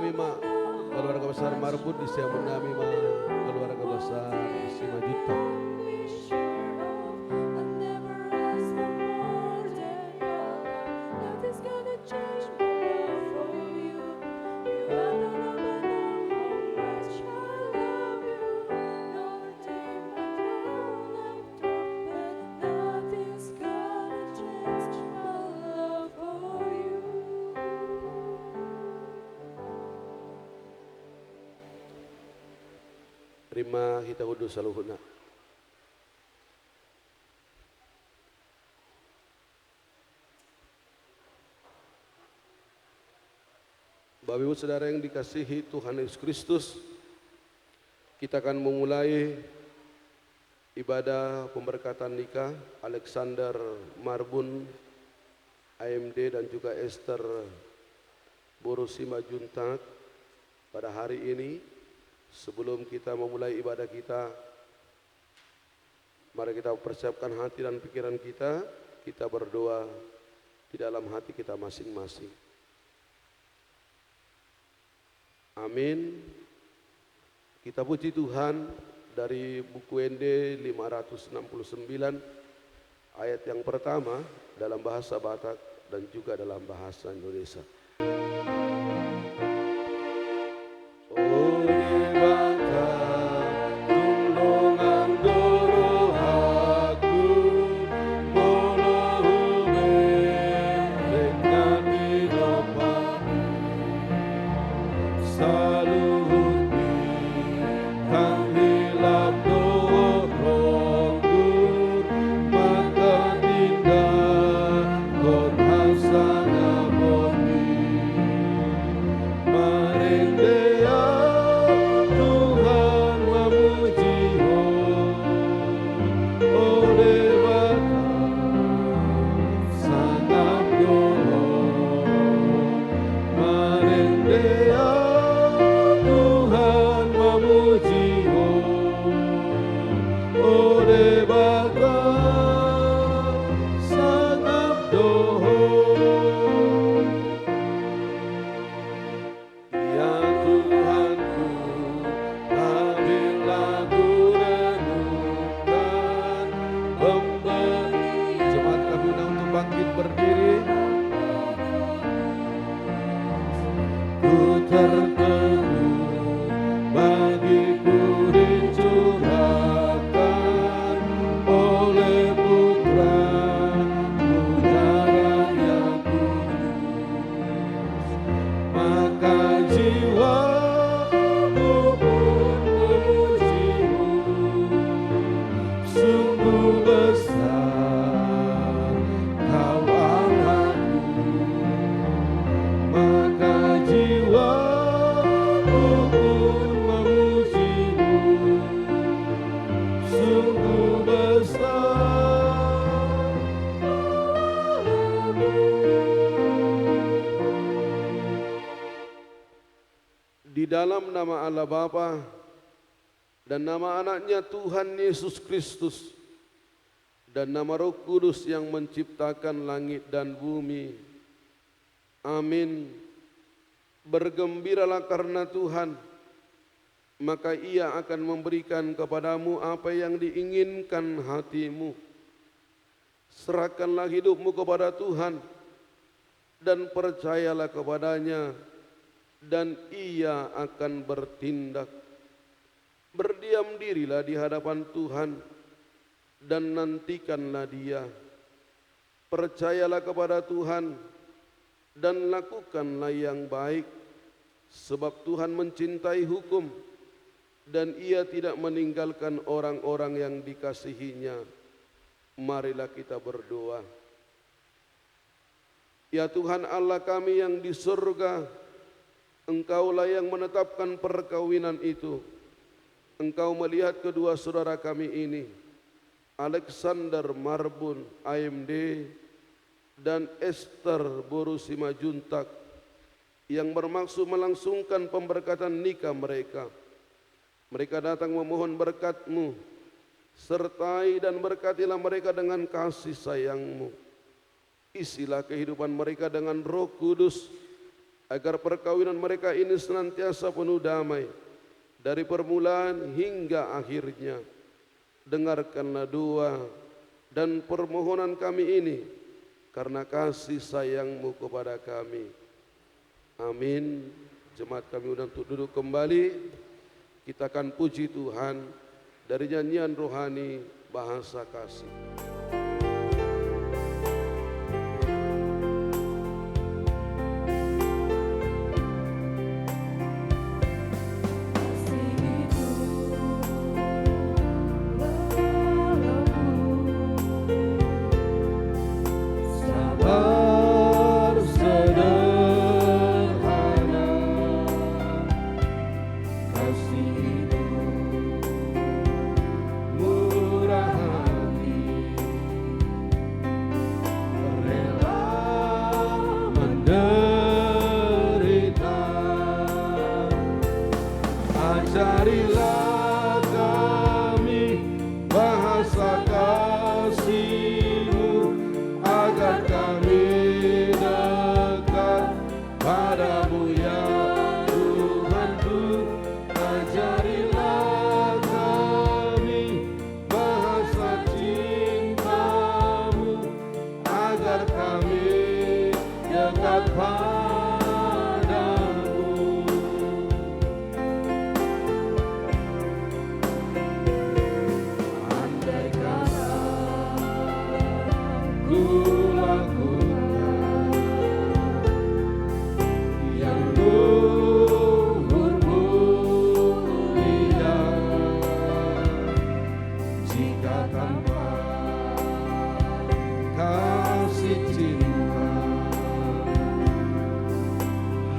menami ma keluarga besar Marbun di siang menami ma keluarga besar Sima Juta. Terima kita wudhu saluhuna. Bapak Ibu Saudara yang dikasihi Tuhan Yesus Kristus, kita akan memulai ibadah pemberkatan nikah Alexander Marbun AMD dan juga Esther Borosima Juntak pada hari ini. Sebelum kita memulai ibadah kita, mari kita persiapkan hati dan pikiran kita berdoa di dalam hati kita masing-masing. Amin. Kita puji Tuhan dari buku ND 569 ayat yang pertama dalam bahasa Batak dan juga dalam bahasa Indonesia. Di dalam nama Allah Bapa dan nama anaknya Tuhan Yesus Kristus dan nama Roh Kudus yang menciptakan langit dan bumi. Amin. Bergembiralah karena Tuhan, maka Ia akan memberikan kepadamu apa yang diinginkan hatimu. Serahkanlah hidupmu kepada Tuhan dan percayalah kepadanya, dan Ia akan bertindak. Berdiam dirilah di hadapan Tuhan dan nantikanlah Dia. Percayalah kepada Tuhan dan lakukanlah yang baik, sebab Tuhan mencintai hukum dan Ia tidak meninggalkan orang-orang yang dikasihinya. Marilah kita berdoa. Ya Tuhan Allah kami yang di surga, Engkaulah yang menetapkan perkawinan itu. Engkau melihat kedua saudara kami ini, Alexander Marbun AMD dan Esther Borosima Juntak, yang bermaksud melangsungkan pemberkatan nikah mereka. Mereka datang memohon berkat-Mu, sertai dan berkatilah mereka dengan kasih sayang-Mu. Isilah kehidupan mereka dengan Roh Kudus, agar perkawinan mereka ini senantiasa penuh damai dari permulaan hingga akhirnya. Dengarkanlah doa dan permohonan kami ini karena kasih sayang-Mu kepada kami. Amin. Jemaat kami undang untuk duduk kembali. Kita akan puji Tuhan dari nyanyian rohani Bahasa Kasih. Ajarilah kami bahasa kasih-Mu agar kami dekat padamu ya Tuhanku. Ajarilah kami bahasa cinta-Mu agar kami dekat padamu.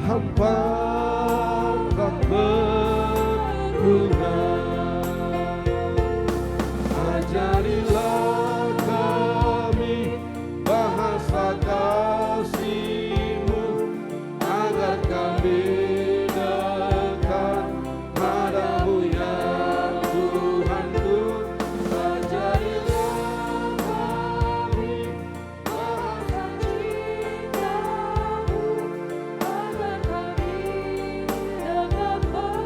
Hampa tak berguna. Ajarilah kami bahasa kasih-Mu agar kami dekat padamu ya Tuhanku. Ajarilah kami bahasa cinta-Mu agar kami dekat padamu.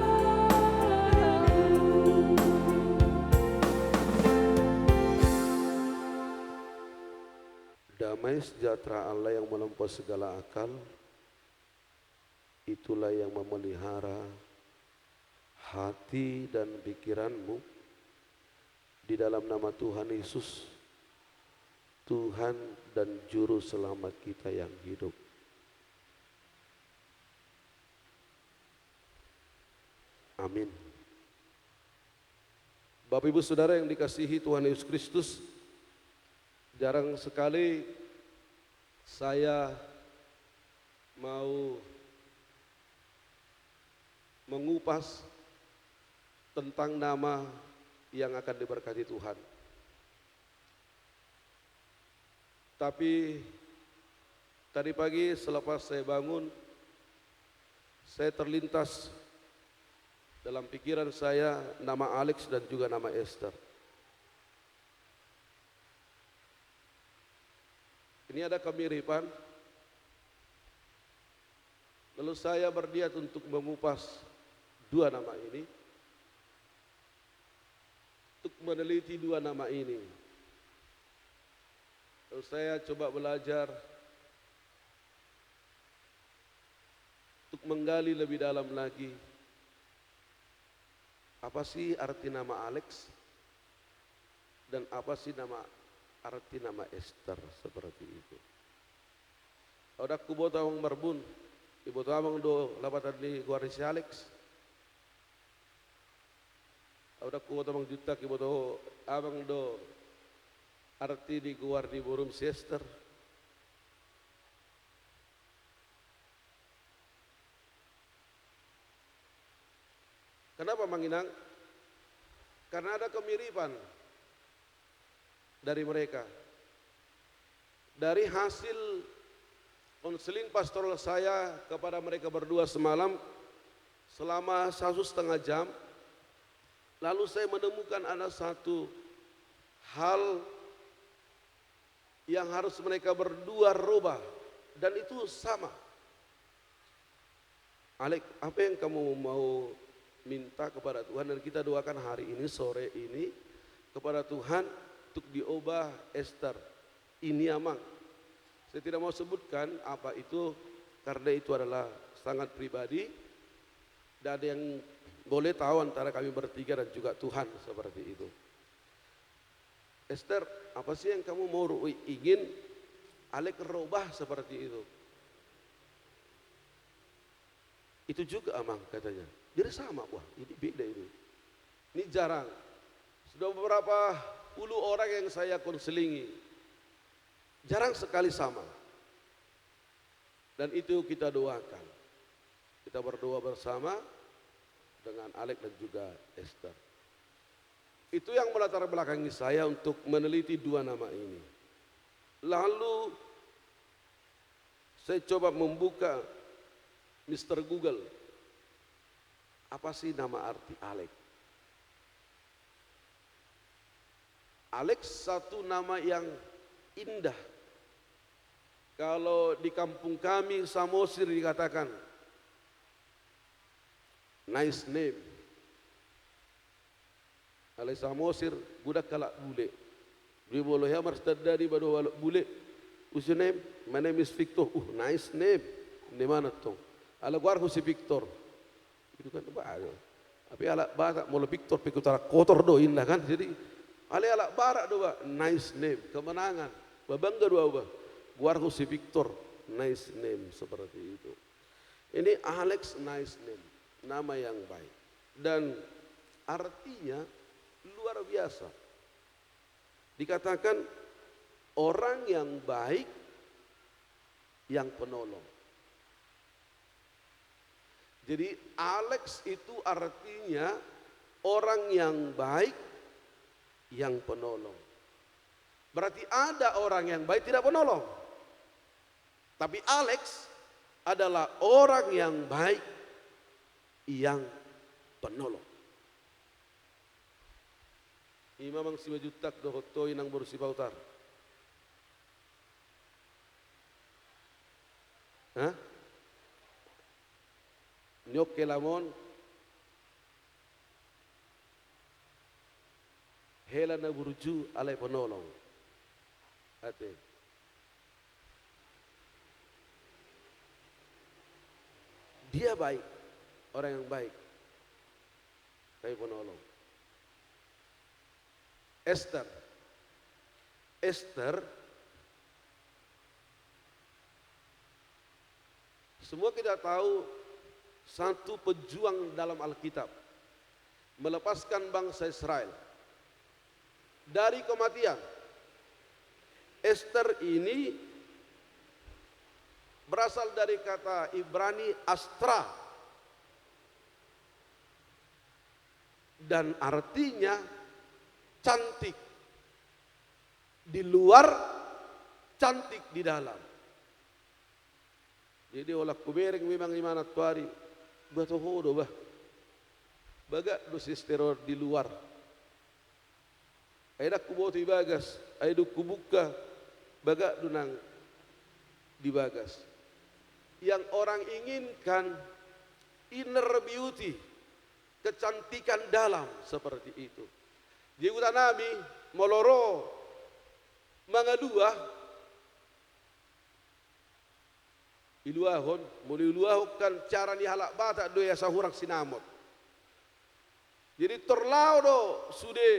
Damai sejahtera Allah yang melampaui segala akal, itulah yang memelihara hati dan pikiranmu di dalam nama Tuhan Yesus, Tuhan dan Juru Selamat kita yang hidup. Amin. Bapak Ibu Saudara yang dikasihi Tuhan Yesus Kristus, jarang sekali saya mau mengupas tentang nama yang akan diberkati Tuhan. Tapi tadi pagi selepas saya bangun, saya terlintas dalam pikiran saya nama Alex dan juga nama Esther. Ini ada kemiripan. Lalu saya berniat untuk mengupas dua nama ini, untuk meneliti dua nama ini. Lalu saya coba belajar untuk menggali lebih dalam lagi. Apa sih arti nama Alex? Dan apa sih arti nama Esther seperti itu? Odak kubo tawang marbun, ibu tawang do lapatan di guarisi Alex. Odak kubo tawang juta ibu tahu abang do arti di guar di burum si Esther. Kenapa Manginang? Karena ada kemiripan dari mereka. Dari hasil konseling pastoral saya kepada mereka berdua semalam selama 1,5 jam, lalu saya menemukan ada satu hal yang harus mereka berdua rubah, dan itu sama. Alek, apa yang kamu mau minta kepada Tuhan, dan kita doakan hari ini, sore ini kepada Tuhan untuk diubah Esther ini amang. Saya tidak mau sebutkan apa itu karena itu adalah sangat pribadi dan yang boleh tahu antara kami bertiga dan juga Tuhan seperti itu. Esther, apa sih yang kamu mau ingin Alek rubah seperti itu? Itu juga amang katanya. Jadi sama, wah ini beda ini. Ini jarang. Sudah beberapa puluh orang yang saya konselingi. Jarang sekali sama. Dan itu kita doakan. Kita berdoa bersama dengan Alek dan juga Esther. Itu yang melatar belakangi saya untuk meneliti dua nama ini. Lalu saya coba membuka Mr. Google. Apa sih nama arti Alek? Alek satu nama yang indah. Kalau di kampung kami Samosir dikatakan nice name. Alek Samosir budak kalak bule. Di bolo ya marstadari bado walak bule. What's your name? My name is Victor. Nice name. Di mana tuh? Ala guardo si Victor. Itu kan baru. Tapi ala batak mula Victor pikutara kotor do indah kan. Jadi ala barak do ba nice name, kemenangan. Babangga do ba. Guardo si Victor, nice name seperti itu. Ini Alex nice name, nama yang baik. Dan artinya luar biasa. Dikatakan orang yang baik yang penolong. Jadi Alex itu artinya orang yang baik yang penolong. Berarti ada orang yang baik tidak penolong. Tapi Alex adalah orang yang baik yang penolong. Imam ang siwajutak dohotoy ng borsibautar. Hah? Nyok kelamon hela na burju alay penolong. Ate. Dia baik, orang yang baik. Tapi penolong. Esther. Esther semua kita tahu satu pejuang dalam Alkitab melepaskan bangsa Israel dari kematian. Esther ini berasal dari kata Ibrani astra dan artinya cantik di luar, cantik di dalam. Jadi olah kubereng memang imana tuari batohodo bah. Baga do sisteror di luar. Aida kuboto ibagas, aidu kubuka baga dunang di bagas. Yang orang inginkan inner beauty, kecantikan dalam seperti itu. Di utanami moloro mangadua iluahon muli iluahkan cara ni halak bata do ya sahurak sinamot. Jadi terlaudo sude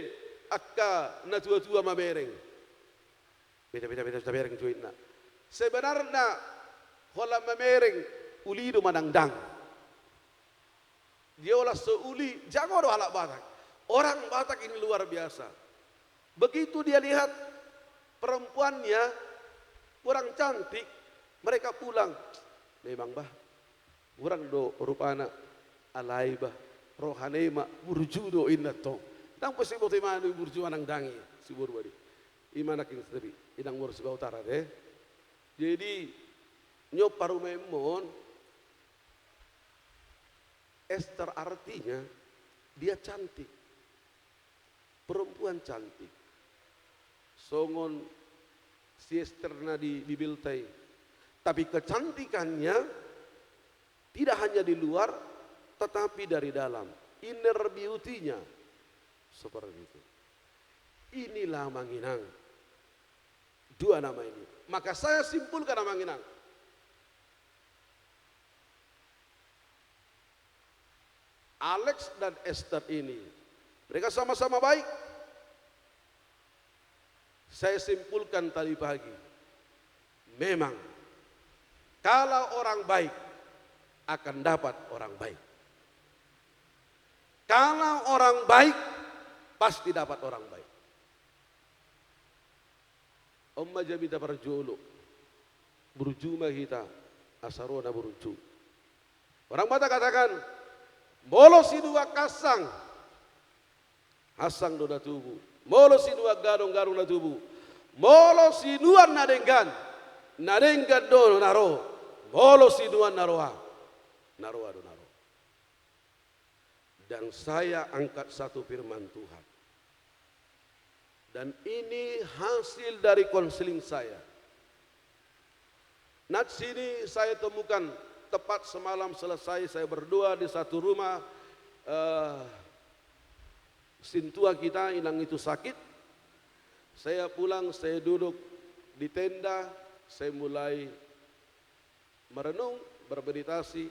akka na tua-tua mabereng. Beda bereng cuitna. Sebenarnya hola mabereng ulido manangdang. Dia olah seuli jangan do halak Batak. Orang Batak ini luar biasa. Begitu dia lihat perempuannya kurang cantik, mereka pulang. Memang bah, kurang do rupana alai bah, rohanema burju do inna tong. Tang pasti bote manu burju anang dangi si burbadi. Imana king sebi, idang bursi utara deh. Jadi nyop paru memon Esther artinya dia cantik, perempuan cantik. Songon si Esther na dibiltai, tapi kecantikannya Tidak hanya di luar, tetapi dari dalam. Inner beauty-nya seperti itu. Inilah Manginang. Dua nama ini. Maka saya simpulkan nama Manginang. Alex dan Esther ini, mereka sama-sama baik. Saya simpulkan tadi pagi, memang kalau orang baik akan dapat orang baik. Kalau orang baik pasti dapat orang baik. Umma jamita berjulu, berjuma kita asarona berujung. Orang Batak katakan, molo si dua kasang, hasang doda tubuh. Molo si dua garung-garung na tubuh. Molo si dua nadenggan, nadenggan do naro. Molo si dua naroa, naroa do naro. Dan saya angkat satu firman Tuhan. Dan ini hasil dari konseling saya. Nats ini saya temukan tepat semalam selesai saya berdoa di satu rumah. Sintua kita hilang itu sakit. Saya pulang, saya duduk di tenda, saya mulai merenung, bermeditasi.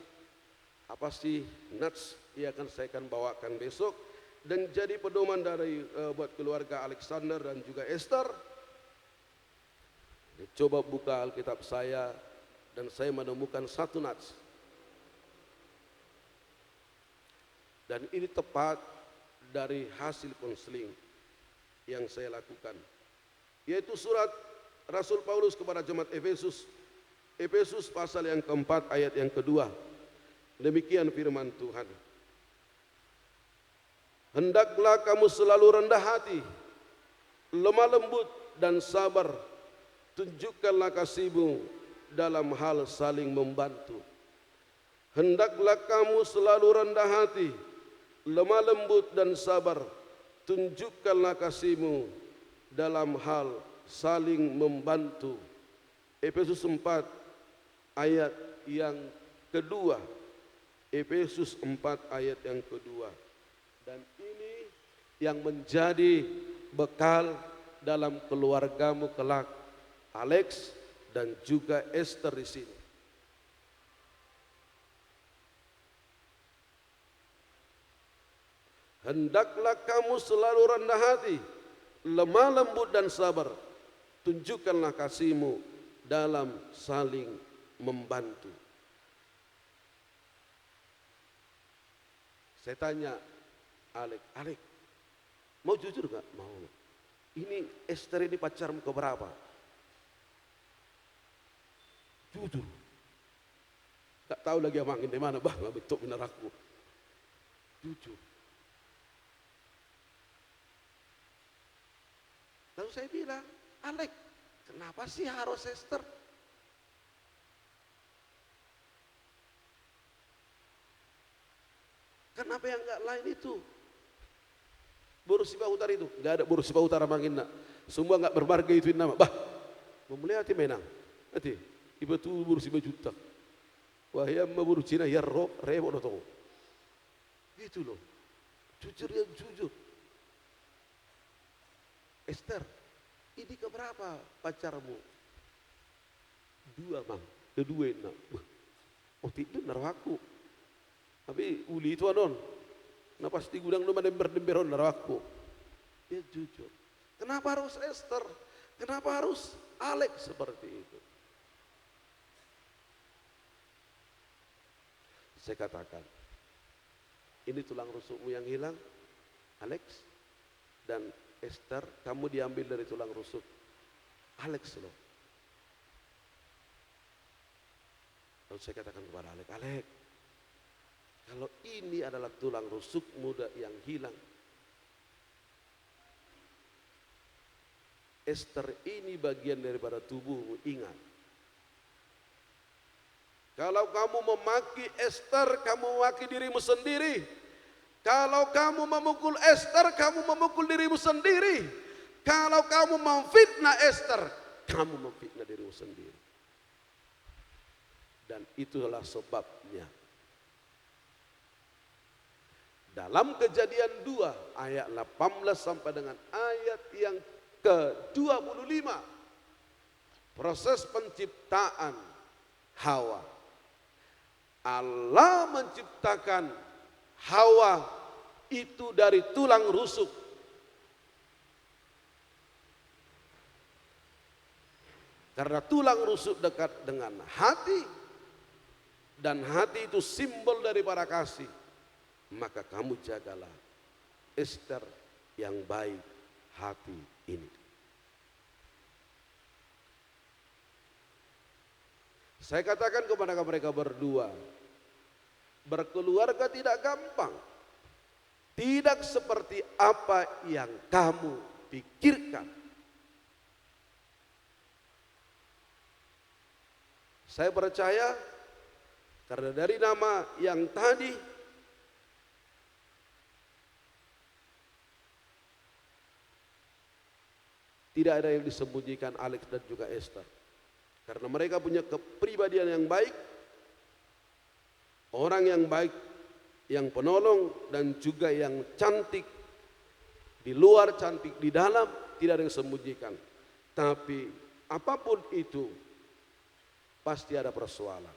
Apa sih nats yang saya akan bawakan besok, dan jadi pedoman dari buat keluarga Alexander dan juga Esther. Coba buka Alkitab saya dan saya menemukan satu nats. Dan ini tepat dari hasil konseling yang saya lakukan, yaitu surat Rasul Paulus kepada jemaat Efesus, Efesus pasal yang keempat ayat yang kedua. Demikian firman Tuhan. Hendaklah kamu selalu rendah hati, lemah lembut dan sabar. Tunjukkanlah kasihmu dalam hal saling membantu. Hendaklah kamu selalu rendah hati, lemah lembut dan sabar. Tunjukkanlah kasihmu dalam hal saling membantu. Efesus 4 ayat yang kedua. Efesus 4 ayat yang kedua. Dan ini yang menjadi bekal dalam keluargamu kelak, Alex dan juga Esther di sini. Hendaklah kamu selalu rendah hati, lemah lembut dan sabar. Tunjukkanlah kasihmu dalam saling membantu. Saya tanya Alex, mau jujur gak? Mau. Ini Esther ini pacarmu keberapa? Jujur. Tak tahu lagi amangin di mana, bah nggak betul benar aku. Jujur. Lalu saya bilang, Alex, kenapa sih harus Esther? Kenapa yang enggak lain itu? Burusibah Utara itu, enggak ada Burusibah Utara Manginna. Semua enggak bermarga itu nama. Bah, memulai hati menang. Hati, ibu tu Burusibah juta. Wahai amma Burusina ya roh, rebo notong. Gitu loh. Jujur yang jujur. Esther, ini keberapa pacarmu? 2 mang, kedua nak. Oh tidak naruh aku. Tapi uli itu anon, nah pasti gudang lu dember-demberon naruh aku. Dia jujur. Kenapa harus Esther? Kenapa harus Alex seperti itu? Saya katakan, ini tulang rusukmu yang hilang, Alex, dan Esther, kamu diambil dari tulang rusuk Alex loh. Lalu saya katakan kepada Alex, kalau ini adalah tulang rusuk muda yang hilang, Esther ini bagian daripada tubuhmu, ingat. Kalau kamu memaki Esther, kamu memaki dirimu sendiri. Kalau kamu memukul Esther, kamu memukul dirimu sendiri. Kalau kamu memfitnah Esther, kamu memfitnah dirimu sendiri. Dan itulah sebabnya Dalam Kejadian 2 ayat 18 sampai dengan ayat yang ke-25, proses penciptaan Hawa. Allah menciptakan Hawa itu dari tulang rusuk. Karena tulang rusuk dekat dengan hati, dan hati itu simbol daripada kasih, maka kamu jagalah Ester yang baik hati ini. Saya katakan kepada mereka berdua, berkeluarga tidak gampang. Tidak seperti apa yang kamu pikirkan. Saya percaya karena dari nama yang tadi tidak ada yang disembunyikan Alex dan juga Esther. Karena mereka punya kepribadian yang baik, orang yang baik, yang penolong, dan juga yang cantik. Di luar cantik, di dalam tidak ada yang disembunyikan. Tapi apapun itu pasti ada persoalan.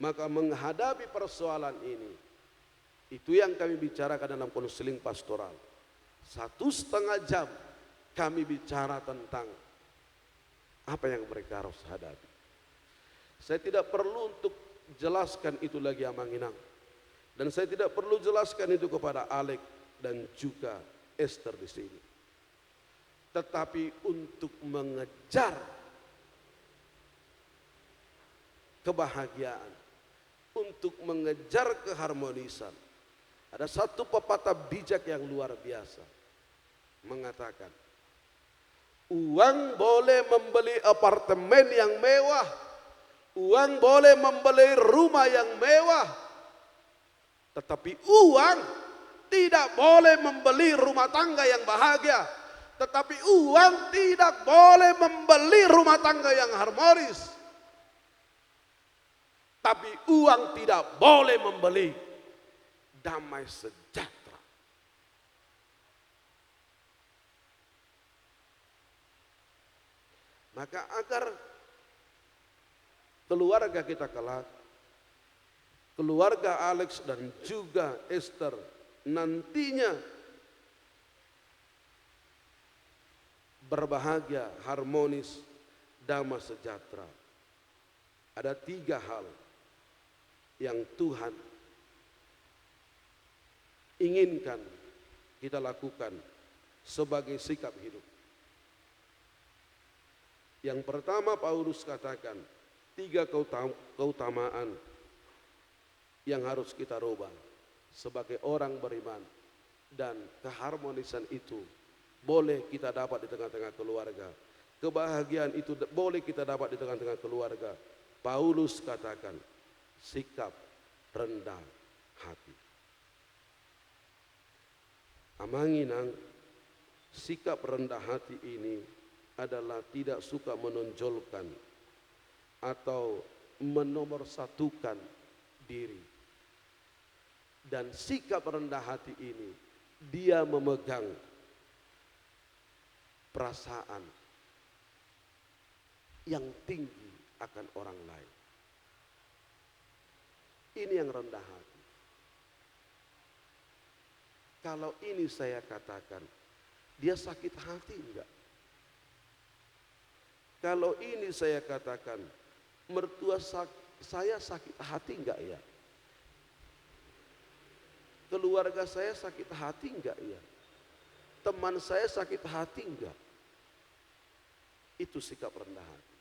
Maka menghadapi persoalan ini, itu yang kami bicarakan dalam konseling pastoral. 1,5 jam kami bicara tentang apa yang mereka harus hadapi. Saya tidak perlu untuk jelaskan itu lagi Amanginang. Dan saya tidak perlu jelaskan itu kepada Alek dan juga Esther di sini. Tetapi untuk mengejar kebahagiaan, untuk mengejar keharmonisan, ada satu pepatah bijak yang luar biasa mengatakan, uang boleh membeli apartemen yang mewah, uang boleh membeli rumah yang mewah, tetapi uang tidak boleh membeli rumah tangga yang bahagia. Tetapi uang tidak boleh membeli rumah tangga yang harmonis. Tapi uang tidak boleh membeli damai sejahtera. Maka agar keluarga kita kelak, keluarga Alex dan juga Esther nantinya berbahagia, harmonis, damai sejahtera. Ada 3 hal yang Tuhan inginkan kita lakukan sebagai sikap hidup. Yang pertama Paulus katakan 3 keutamaan yang harus kita rubah sebagai orang beriman, dan keharmonisan itu boleh kita dapat di tengah-tengah keluarga. Kebahagiaan itu boleh kita dapat di tengah-tengah keluarga. Paulus katakan sikap rendah hati. Amanginang, sikap rendah hati ini adalah tidak suka menonjolkan atau menomorsatukan diri. Dan sikap rendah hati ini, dia memegang perasaan yang tinggi akan orang lain. Ini yang rendah hati. Kalau ini saya katakan, dia sakit hati enggak? Kalau ini saya katakan, mertua saya sakit hati enggak ya? Keluarga saya sakit hati enggak ya? Teman saya sakit hati enggak? Itu sikap rendah hati.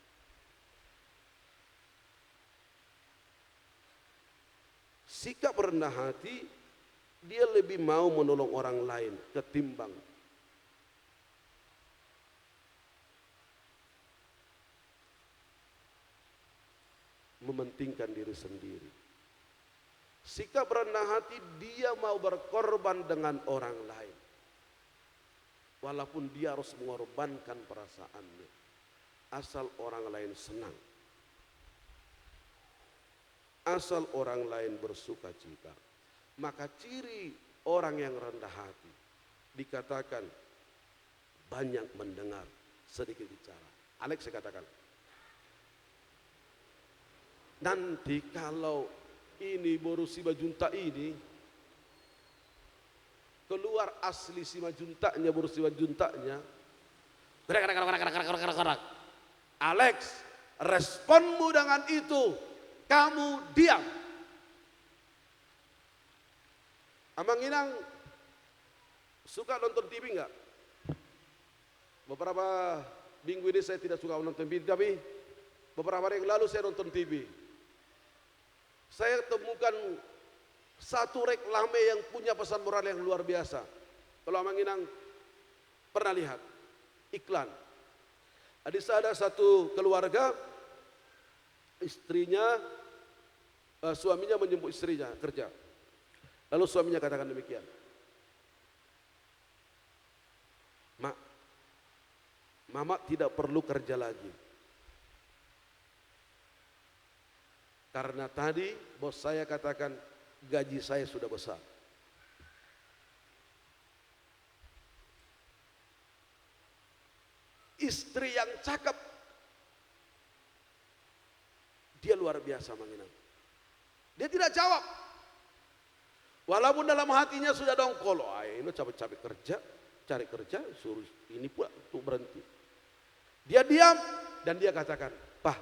Sikap rendah hati, dia lebih mau menolong orang lain ketimbang mementingkan diri sendiri. Sikap rendah hati, dia mau berkorban dengan orang lain, walaupun dia harus mengorbankan perasaannya, asal orang lain senang, asal orang lain bersuka cita. Maka ciri orang yang rendah hati. Dikatakan banyak mendengar, sedikit bicara. Alex saya katakan, nanti kalau ini Boru Simanjuntak ini keluar asli Simanjuntaknya, Boru Simanjuntaknya, Alex, responmu dengan itu, kamu diam. Amang Inang suka nonton TV enggak? Beberapa minggu ini saya tidak suka nonton TV, tapi beberapa hari yang lalu saya nonton TV. Saya temukan satu reklame yang punya pesan moral yang luar biasa. Kalau Amang Inang pernah lihat iklan. Ada satu keluarga, istrinya, suaminya menjemput istrinya kerja. Lalu suaminya katakan demikian, Mak, Mama tidak perlu kerja lagi. Karena tadi bos saya katakan gaji saya sudah besar. Istri yang cakep, dia luar biasa menginang. Dia tidak jawab. Walaupun dalam hatinya sudah dongkol, ini capek-capek kerja, cari kerja, suruh ini pula untuk berhenti. Dia diam dan dia katakan, Pak,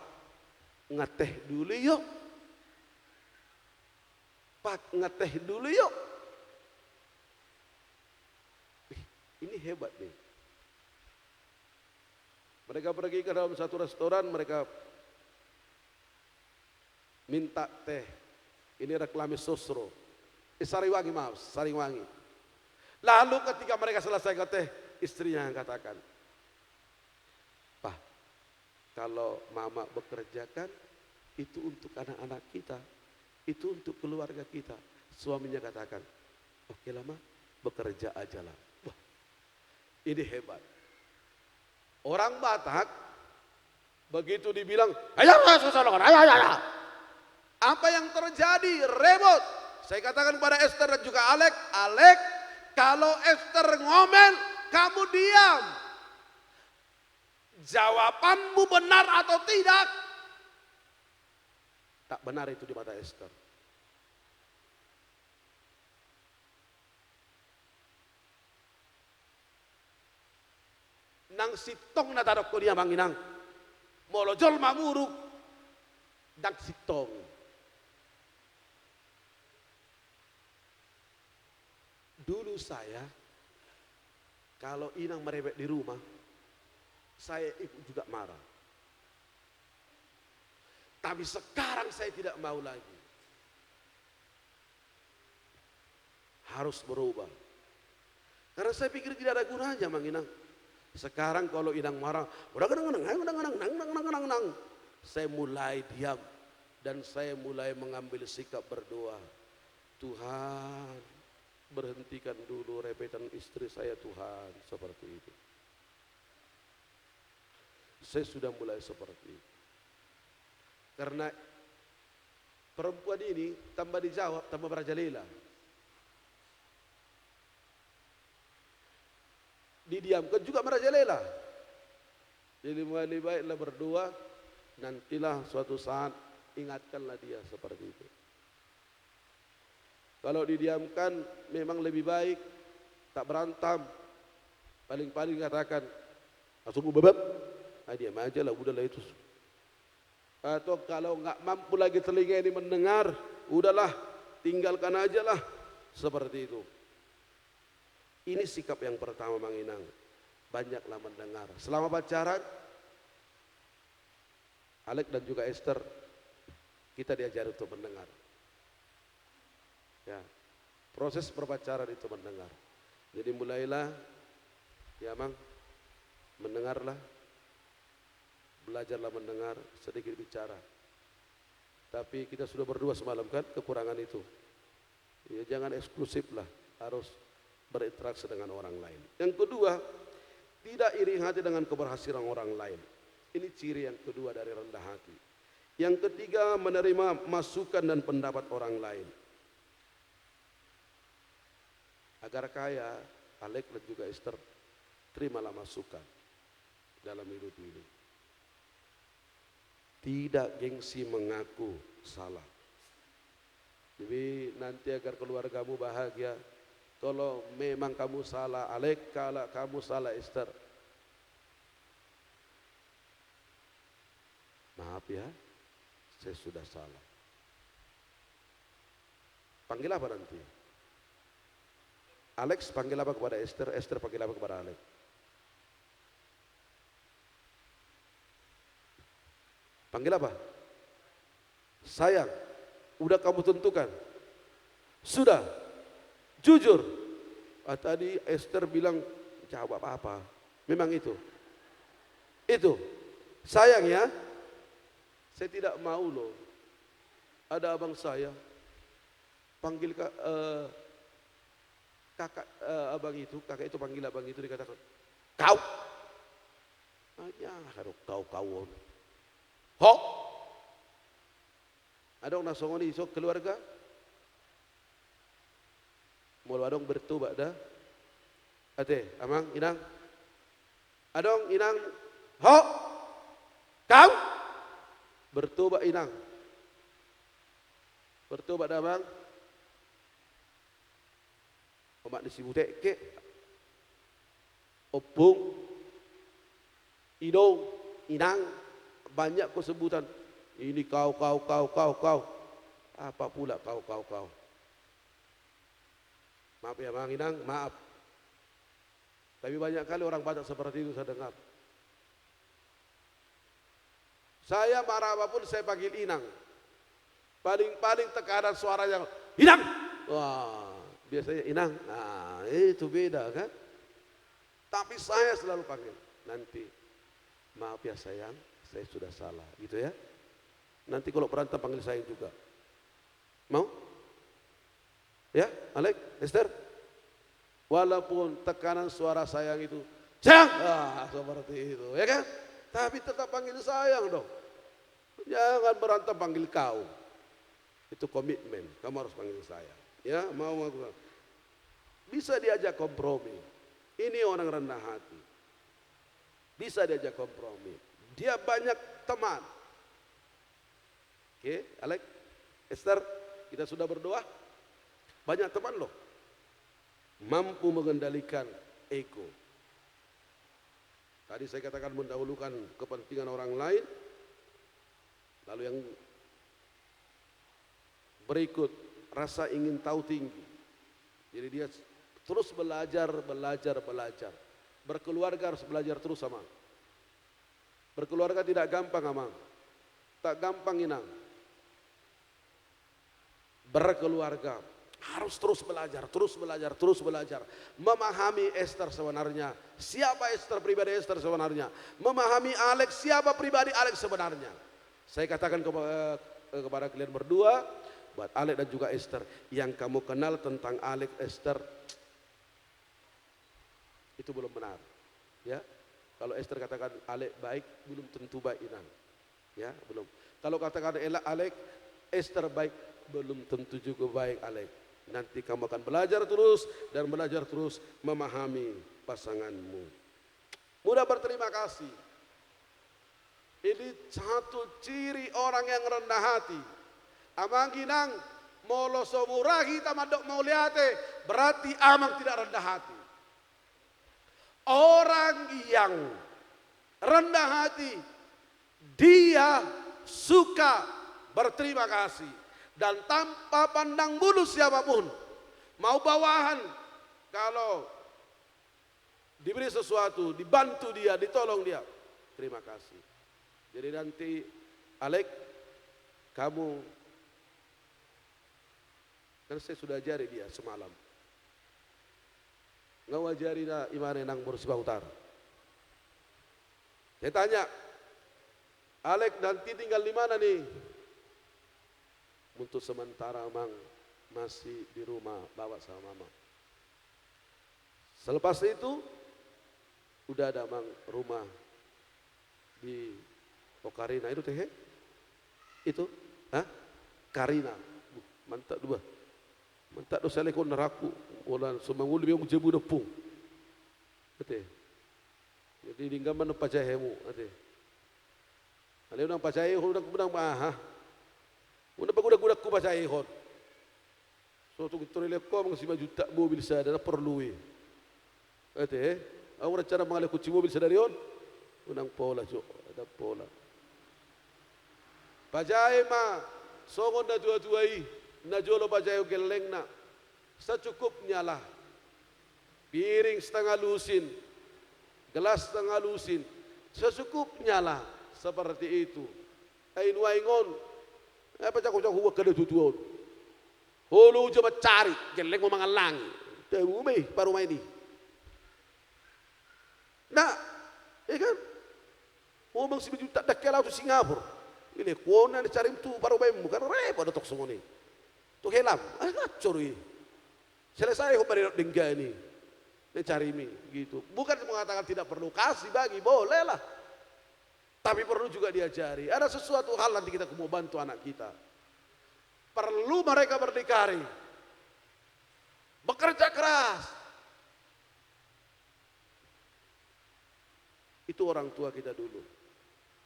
ngeteh dulu yuk. Pak, ngeteh dulu yuk. Ini hebat nih. Mereka pergi ke dalam satu restoran, mereka minta teh. Ini reklame Sosro. Sariwangi, maaf, Sariwangi. Lalu ketika mereka selesai ke teh, istrinya yang katakan, Pak, kalau Mama bekerja kan itu untuk anak-anak kita, itu untuk keluarga kita. Suaminya katakan, oke lah Ma, bekerja aja lah. Wah, ini hebat. Orang Batak begitu dibilang, ayo, apa yang terjadi? Ribut. Saya katakan kepada Esther dan juga Alex, kalau Esther ngomel, kamu diam. Jawabanmu benar atau tidak? Tak benar itu di mata Esther. Nang sitong na tarok ko niya manginang. Molojol mamuruk. Nang sitong. Dulu saya, kalau Inang merepek di rumah, saya ikut juga marah. Tapi sekarang saya tidak mau lagi. Harus berubah. Karena saya pikir tidak ada gunanya Mang Inang. Sekarang kalau Inang marah, saya mulai diam. Dan saya mulai mengambil sikap berdoa. Tuhan, berhentikan dulu repetan istri saya Tuhan, seperti itu. Saya sudah mulai seperti itu. Karena perempuan ini tambah dijawab, tambah merajalela. Didiamkan juga merajalela. Jadi mulai baiklah berdoa, nantilah suatu saat ingatkanlah dia seperti itu. Kalau didiamkan memang lebih baik, tak berantem. Paling-paling katakan, langsung bebek, diam aja lah, udahlah itu. Atau kalau nggak mampu lagi telinga ini mendengar, udahlah, tinggalkan aja lah, seperti itu. Ini sikap yang pertama Mang Inang, banyaklah mendengar. Selama pacaran, Alex dan juga Esther, kita diajar untuk mendengar. Ya, proses berpacaran itu mendengar. Jadi mulailah, ya Mang, mendengarlah, belajarlah mendengar, sedikit bicara. Tapi kita sudah berdua semalam kan, kekurangan itu. Ya, jangan eksklusif lah, harus berinteraksi dengan orang lain. Yang kedua, tidak iri hati dengan keberhasilan orang lain. Ini ciri yang kedua dari rendah hati. Yang ketiga, menerima masukan dan pendapat orang lain. agar kaya, Alek dan juga Esther, terimalah masukan dalam hidup ini. Tidak gengsi mengaku salah. Jadi nanti agar keluargamu bahagia, kalau memang kamu salah Alek, kalau kamu salah Esther, maaf ya, saya sudah salah. Panggil apa nanti? Alex panggil apa kepada Esther, Esther panggil apa kepada Alex? Panggil apa? Sayang, udah kamu tentukan? Sudah, jujur. Tadi Esther bilang, jawab apa? Memang itu. Itu, sayang ya. Saya tidak mau loh. Ada abang saya, panggil kakak abang itu, kakak itu panggil abang itu dikatakan, kau. Hanya kau. Ho. Adong nasongoni isok keluarga. Mula adong bertobat dah. Ate, amang, inang. Adong, inang. Ho. Kau. Bertobat inang. Bertobat dah bang. Omak disibutek ke. Opung. Idong. Inang. Banyak kesebutan. Ini kau. Apa pula kau. Maaf ya Bang Inang, maaf. Tapi banyak kali orang Batak seperti itu saya dengar. Saya marah apapun saya panggil Inang. Paling tekanan suara yang Inang. Wah, biasanya Inang. Nah, itu beda kan. Tapi saya selalu panggil. Nanti, maaf ya sayang, saya sudah salah, gitu ya. Nanti kalau berantem panggil saya juga. Mau? Ya, Alek, Esther. Walaupun tekanan suara sayang itu, sayang, seperti itu, ya kan? Tapi tetap panggil sayang dong. Jangan berantem panggil kau. Itu komitmen. Kamu harus panggil sayang. Ya, mau aku. Bisa diajak kompromi. Ini orang rendah hati. Bisa diajak kompromi. Dia banyak teman. Oke, Alek, Esther, kita sudah berdoa. Banyak teman loh. Mampu mengendalikan ego. Tadi saya katakan mendahulukan kepentingan orang lain. Lalu yang berikut rasa ingin tahu tinggi. Jadi dia terus belajar. Berkeluarga harus belajar terus sama. Berkeluarga tidak gampang Amang. Tak gampang Inang. Berkeluarga harus terus belajar. Memahami Esther sebenarnya. Siapa Esther pribadi Esther sebenarnya. Memahami Alex, siapa pribadi Alex sebenarnya. Saya katakan kepada kalian berdua, buat Alex dan juga Esther, yang kamu kenal tentang Alex Esther itu belum benar. Ya. Kalau Esther katakan Alex baik, belum tentu baik Inang. Ya, belum. Kalau katakan Alex Esther baik, belum tentu juga baik Alex. Nanti kamu akan belajar terus memahami pasanganmu. Mudah berterima kasih. Ini satu ciri orang yang rendah hati. Amang Ginang molo somurahi tamadok mauliate, berarti amang tidak rendah hati. Orang yang rendah hati, dia suka berterima kasih. Dan tanpa pandang bulu siapapun, mau bawahan, kalau diberi sesuatu, dibantu dia, ditolong dia, terima kasih. Jadi nanti Alek, kamu, kan saya sudah ajari dia semalam, ngawajari na imane nang bersibah utara. Saya tanya, Alek nanti tinggal di mana nih? Untuk sementara Amang masih di rumah bawa sama mama. Selepas itu udah ada Amang rumah di Karina itu teh. Itu, Karina. Mantap dua. Mentak dosa lekon neraku, olah semangul lebih jebu nepung. Ate. Jadi dinggaman pacahemu, ate. Ale unang pacai unang unang maha. Unang pagudak-gudak ku pacai hon. So tu torile ko mga 5 juta mobil sada na perlu eh. Ate, ang rencana mga lekut mobil sada riyon. Unang pola jo, ada pola. Pacai ma songon na tua-tuai na jolo pacai geleng na. Secukupnya lah. Piring setengah lusin, gelas setengah lusin, secukupnya lah seperti itu. Ain waingon, apa cakap-cakap huwag kada tutuon. Hulu coba cari, geleng mo mga langi. Tahu may paru may ni. Nah, kan? Umang 10 juta dakela tu Singapura. Ini kuona ni cari tu paru may mo, kan repot tok semua ni. Tu helam, ngacuri. Selesai hukum dengga ini, dia cari mi gitu. Bukan mengatakan tidak perlu kasih bagi, boleh lah. Tapi perlu juga diajari. Ada sesuatu hal nanti kita mau bantu anak kita. Perlu mereka berdikari, bekerja keras. Itu orang tua kita dulu.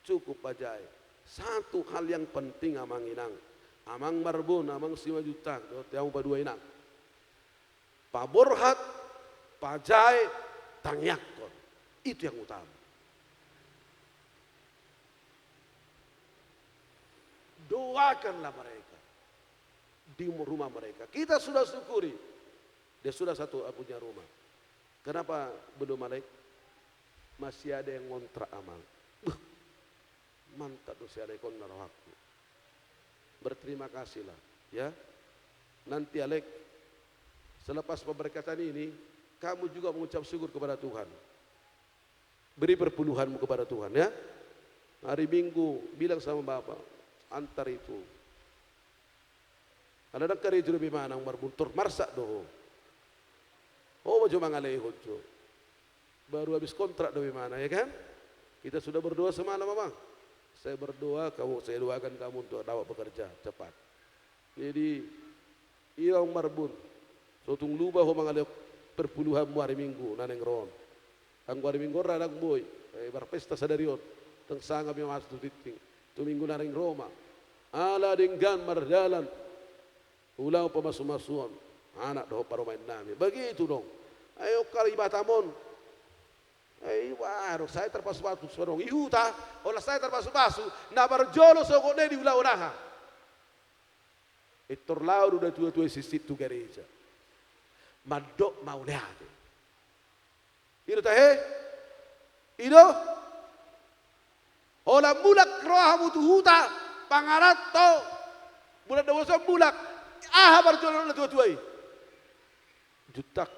Cukup pajai. Satu hal yang penting amang inang, amang marbun, amang 5 juta, tiang dua inang. Paborhat, pajai, tangyakon. Itu yang utama. Doakanlah mereka di rumah mereka. Kita sudah syukuri. Dia sudah satu punya rumah. Kenapa belum balik? Masih ada yang ngontrak amal. Mantap dosa ada yang waktu. Berterima kasihlah. Ya. Nanti Alek, selepas pemberkatan ini, kamu juga mengucap syukur kepada Tuhan. Beri perpuluhanmu kepada Tuhan ya. Hari Minggu bilang sama Bapak, antar itu. Ada nak kari juru bimanang marbuntur marsak doh. Oh cuma ngalih hojo. Baru habis kontrak doh bimana ya kan? Kita sudah berdoa semalam Bang. Saya berdoa, saya doakan kamu untuk dapat bekerja cepat. Jadi irang marbun. Sotung lupa ho mangalih perpuluhan hari Minggu naneng ron. Ang hari Minggu radang boy, berpesta sadarion. Teng sangam yang masuk titing. Tu Minggu naneng Roma. Ala denggan mardalan. Ulau pemasu-masuan. Anak doh paromain nami. Begitu dong. Ayo kali batamon. Waduh, saya terpasu-pasu sorong ihuta, olah saya terpasu-pasu, na barjolo sokone di ulah-ulaha. Itor lauro da tua-tua sisit tu gereja. Madok mau leate. Iro tahe? Iro? Olah mulak rohamu tu huta, pangarato, mulak dawaso mulak, aha barjolo da tua-tuai. Jutak,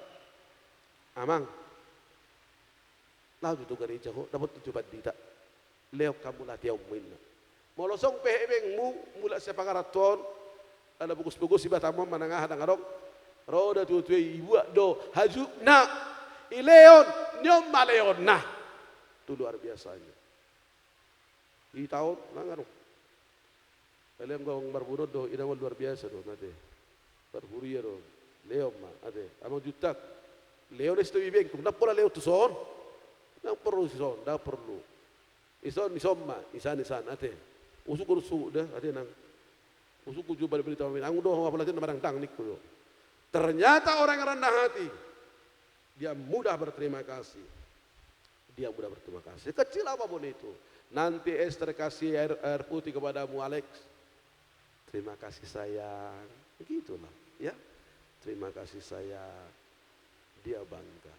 amang. Lalu tu gereja ho dapat tujuan dita. Leo kamu lah tiaw minna. Molosong pehebeng mu mula sa pangaraton. Ala bukus-bukus si batamon manangah dangarok. Roda tutuy iwa do haju na ileon nyom maleon na. Itu luar biasanya. Di tahun nangarok. Kalian gawang barbunod do inawan luar biasa do nate. Barburia do. Leo ma ade. Amang jutak. Leo resto ibeng kung napura leo tuson. Nang perlu son, dah perlu. Ison misomma, isan ate. Usuk dah, ade nang. Usuk juga balik berita mamin. Ang doh apalagi namarang tang nikku. Ternyata orang yang rendah hati, dia mudah berterima kasih. Dia mudah berterima kasih. Kecil apapun itu. Nanti Esther kasih air putih kepadamu Alex. Terima kasih sayang. Begitulah, ya. Terima kasih sayang. Dia bangga.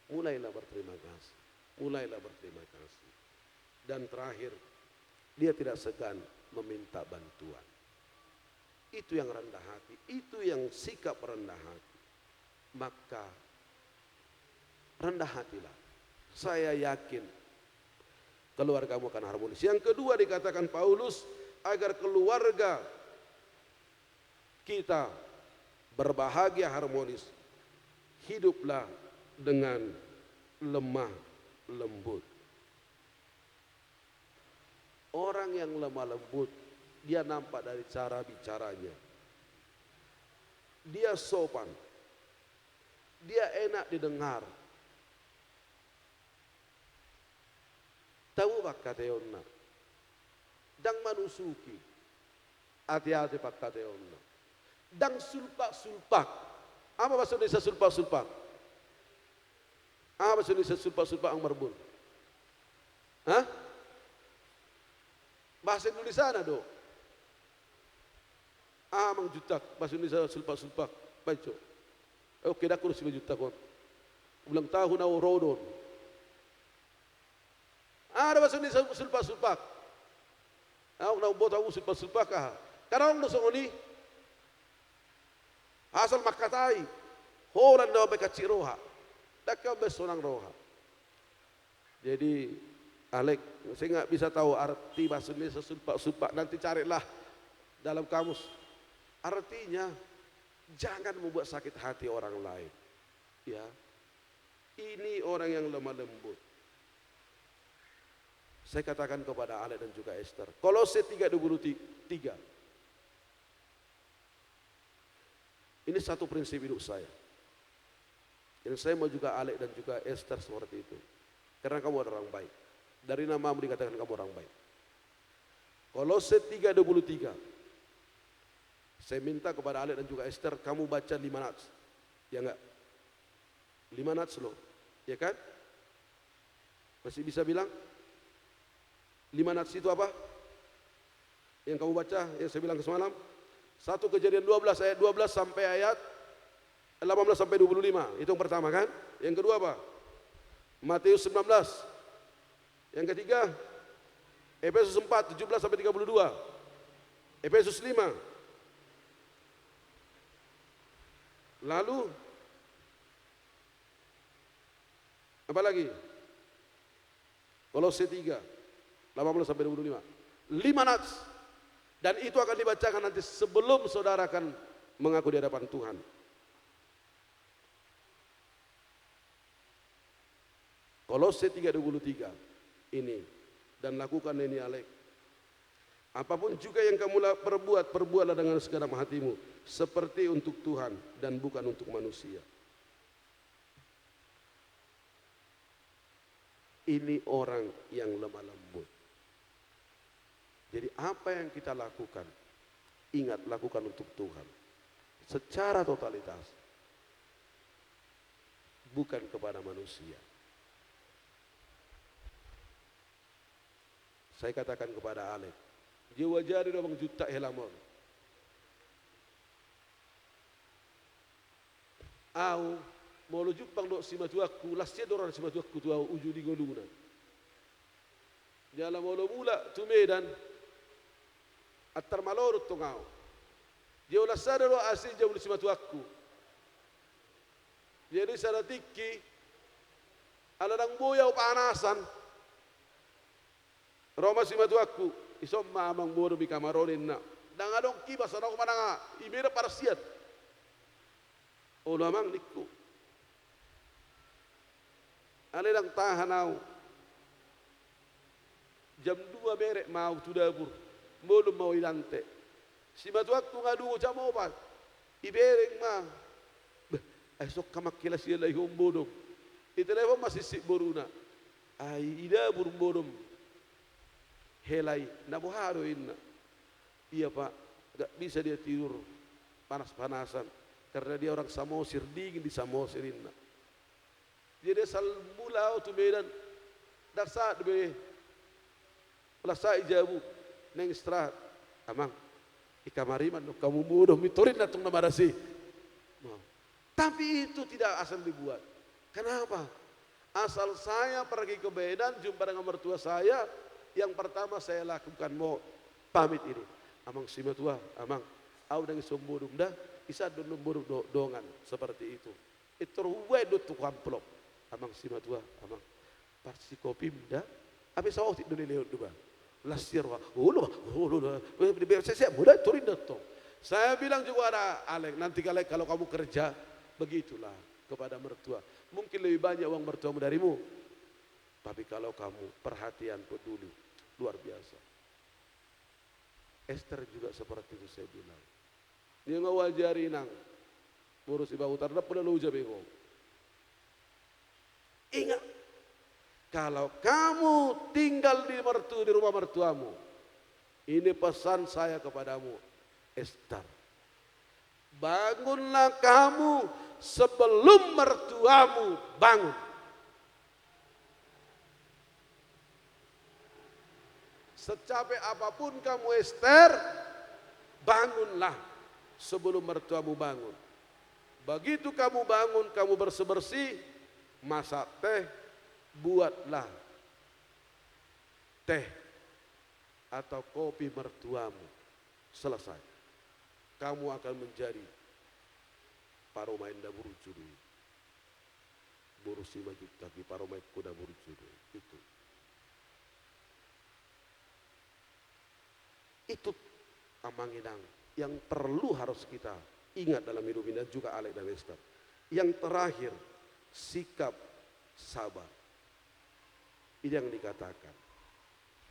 Mulailah berterima kasih. Mulailah berterima kasih. Dan terakhir, dia tidak segan meminta bantuan. Itu yang rendah hati. Itu yang sikap rendah hati. Maka rendah hatilah. Saya yakin keluargamu akan harmonis. Yang kedua dikatakan Paulus, agar keluarga kita berbahagia harmonis, hiduplah dengan lemah lembut. Orang yang lemah lembut, dia nampak dari cara bicaranya. dia sopan, dia enak didengar. Tahu pak kateonna, dang manusuki, hati-hati pak kateonna, dang sulpak-sulpak. Apa bahasa Indonesia sulpak-sulpak? Apa bahasa Indonesia sulpak-sulpak ang marbun? Hah? Bahasa Indonesia ada do. Mang jutak bahasa Indonesia sulpak-sulpak. Baik. Oke dah kurus 5 juta kon. Ulang tahun au rodon. Ada bahasa Indonesia sulpak-sulpak. Aku nak buat aku sulpak-sulpak kah? Karena orang dosong ni asal makatai. Orang dah berkacir roha. Tak kau besonang roha. Jadi Alek, saya nggak bisa tahu arti bahasa Indonesia sulpak-sulpak. Nanti carilah dalam kamus. Artinya jangan membuat sakit hati orang lain. Ya, ini orang yang lemah lembut. Saya katakan kepada Alek dan juga Esther. Kolose 3:23. Ini satu prinsip hidup saya. Dan saya mau juga Alek dan juga Esther seperti itu. Karena kamu adalah orang baik. Dari namamu dikatakan kamu orang baik. Kolose 3:23. Saya minta kepada Alek dan juga Esther, kamu baca 5 nats. Ya enggak? 5 nats loh. Ya kan? Masih bisa bilang? 5 nats itu apa? Yang kamu baca, yang saya bilang semalam. 1 Kejadian 12 ayat 12 sampai ayat 18 sampai 25. Itu yang pertama kan? Yang kedua apa? Matius 19. Yang ketiga, Efesus 4, 17 sampai 32. Efesus 5. Lalu apa lagi? Kolose 3, 18 sampai 25. 5 nats. Dan itu akan dibacakan nanti sebelum saudara akan mengaku di hadapan Tuhan. Kolose 3:23 ini, dan lakukan ini Alek. Apapun juga yang kamu perbuat, perbuatlah dengan segenap hatimu, seperti untuk Tuhan dan bukan untuk manusia. Ini orang yang lemah lembut. Jadi apa yang kita lakukan, ingat lakukan untuk Tuhan secara totalitas, bukan kepada manusia. Saya katakan kepada Alek, jiwa jari domang juta helamon. Au mau lo jupang do simatuaku, lasnya doran simatuaku tu au uju di goluna. Jala mau lo mula tu medan, atar malorut tu ngau. Jiwa lasada lo asli jauh di simatuaku. Jadi saratiki, aladang boyau panasan. Roma simatuaku, isom mamang bodo bi kamaronin na. Dangadong kibas ano ko mananga, imira para siyat. O lamang niku. Ano lang tahanaw. Jam 2 merek mau tudabur. Bodo mau ilante. Simatuaku ngadu jamo pa. Ibereng ma. Ay sok kamakila siya lai bodo. Itelefon masih si boruna. Ay ida bodom. Helai, nabuharo inna. Iya pak, gak bisa dia tidur panas-panasan karena dia orang Samosir, dingin di Samosir inna. Jadi asal mula tu medan dasar be pelasa ijabu neng istirahat. Amang, ikamariman kamu bodoh mitorin natung namarasi. Tapi itu tidak asal dibuat. Kenapa? Asal saya pergi ke Medan jumpa dengan mertua saya. Yang pertama saya lakukan mau pamit ini. Amang simatua, amang, au dengan somborum dah, isa don nomborum dongan seperti itu. Itu ruwe do tu amplop. Amang simatua, amang, parsi kopi dah, habis awak tidak lewat dua. Lasir wah, hulu, saya mudah turin datang. Saya bilang juga ada Alek, nanti kalau kamu kerja, begitulah kepada mertua. Mungkin lebih banyak uang mertuamu darimu. Tapi kalau kamu perhatian, peduli, luar biasa. Esther juga seperti itu saya bilang. Dia ngawajari nang, Boros iba utar na pula luja bego. Ingat, kalau kamu tinggal di rumah mertuamu, ini pesan saya kepadamu, Esther. Bangunlah kamu sebelum mertuamu bangun. Secapek apapun kamu Esther, bangunlah sebelum mertuamu bangun. Begitu kamu bangun, kamu bersih-bersih, masak teh, buatlah teh atau kopi mertuamu. Selesai. Kamu akan menjadi paromain da buru curi. Borusi maju tapi paromain kuda buru curi. Itu amanginang yang perlu harus kita ingat dalam hidup ini, juga Alex dan Esther. Yang terakhir, sikap sabar. Ini yang dikatakan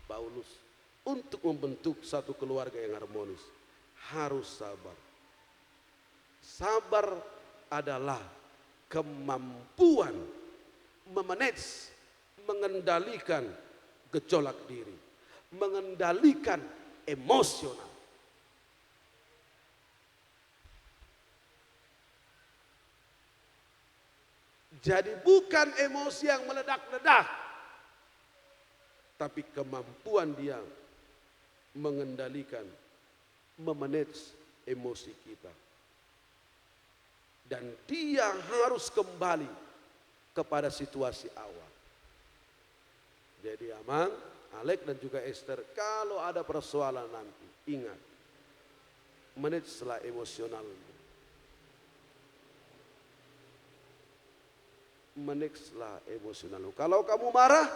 Paulus, untuk membentuk satu keluarga yang harmonis harus sabar. Sabar adalah kemampuan memanage, mengendalikan gejolak diri, mengendalikan emosional. Jadi bukan emosi yang meledak-ledak, tapi kemampuan dia mengendalikan, memanage emosi kita. Dan dia harus kembali kepada situasi awal. Jadi Amang, Alex dan juga Esther, kalau ada persoalan nanti, ingat, manajelah emosional. Manajelah emosional. Kalau kamu marah,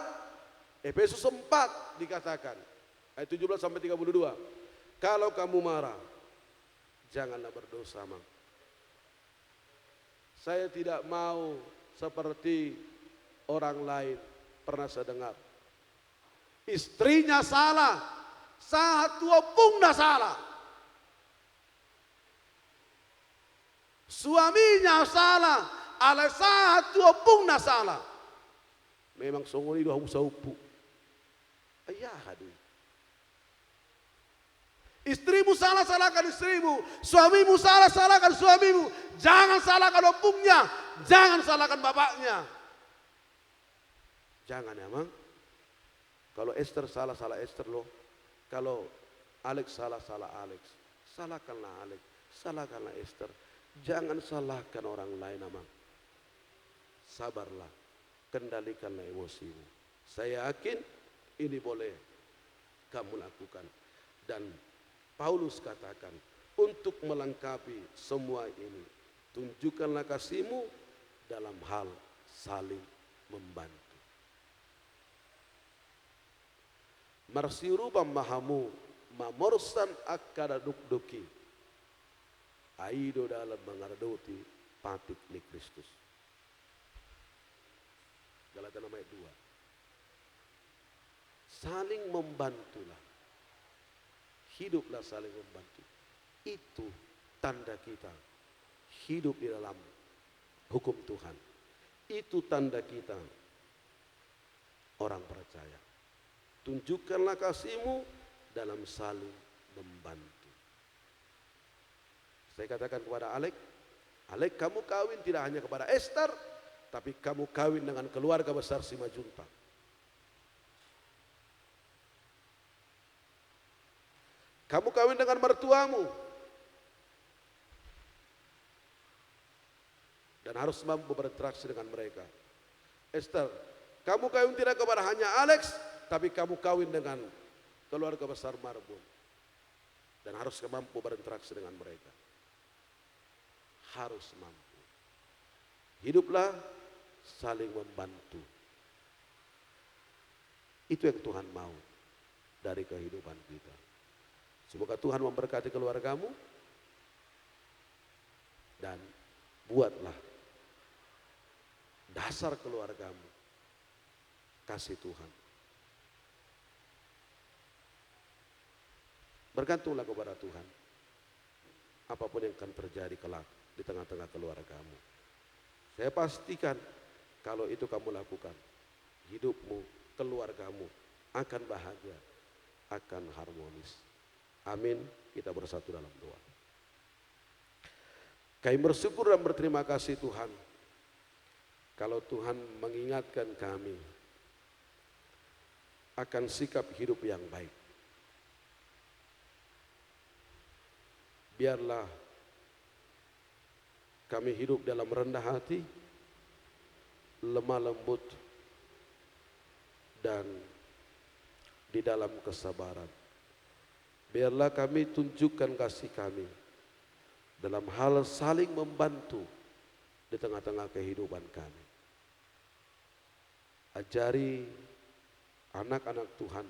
Efesus 4 dikatakan, ayat 17 sampai 32. Kalau kamu marah, janganlah berdosa, Mang. Saya tidak mau seperti orang lain. Pernah saya dengar, istrinya salah, satu pun dah salah. Suaminya salah, ala satu pun dah salah. Memang songoni dua usaupu. Ayah aduh. Istrimu salah, salahkan istrimu. Suamimu salah, salahkan suamimu. Jangan salahkan opungnya, jangan salahkan bapaknya. Jangan ya, Mang. Kalau Esther salah, salah Esther loh. Kalau Alex salah, salah Alex. Salahkanlah Alex, salahkanlah Esther. Jangan salahkan orang lain, Mang. Sabarlah, kendalikanlah emosimu. Saya yakin ini boleh kamu lakukan. Dan Paulus katakan, untuk melengkapi semua ini, tunjukkanlah kasihmu dalam hal saling membantu. Marsiru mahamu mamorsan akada dukduki. Aido dalam mengardoti patik ni Kristus. Galata ayat 2. Saling membantulah. Hiduplah saling membantu. Itu tanda kita hidup di dalam hukum Tuhan. Itu tanda kita orang percaya. Tunjukkanlah kasihmu dalam saling membantu. Saya katakan kepada Alex, Alex, kamu kawin tidak hanya kepada Esther, tapi kamu kawin dengan keluarga besar Simajunta. Kamu kawin dengan mertuamu. Dan harus mampu berinteraksi dengan mereka. Esther, kamu kawin tidak kepada hanya Alex, tapi kamu kawin dengan keluarga besar Marbun. Dan harus mampu berinteraksi dengan mereka. Harus mampu. Hiduplah saling membantu. Itu yang Tuhan mau dari kehidupan kita. Semoga Tuhan memberkati keluargamu dan buatlah dasar keluargamu kasih Tuhan. Bergantunglah kepada Tuhan. Apapun yang akan terjadi kelak, di tengah-tengah keluargamu. Saya pastikan kalau itu kamu lakukan, hidupmu, keluargamu akan bahagia, akan harmonis. Amin. Kita bersatu dalam doa. Kami bersyukur dan berterima kasih Tuhan, kalau Tuhan mengingatkan kami akan sikap hidup yang baik. Biarlah kami hidup dalam rendah hati, lemah lembut, dan di dalam kesabaran. Biarlah kami tunjukkan kasih kami dalam hal saling membantu di tengah-tengah kehidupan kami. Ajari anak-anak Tuhan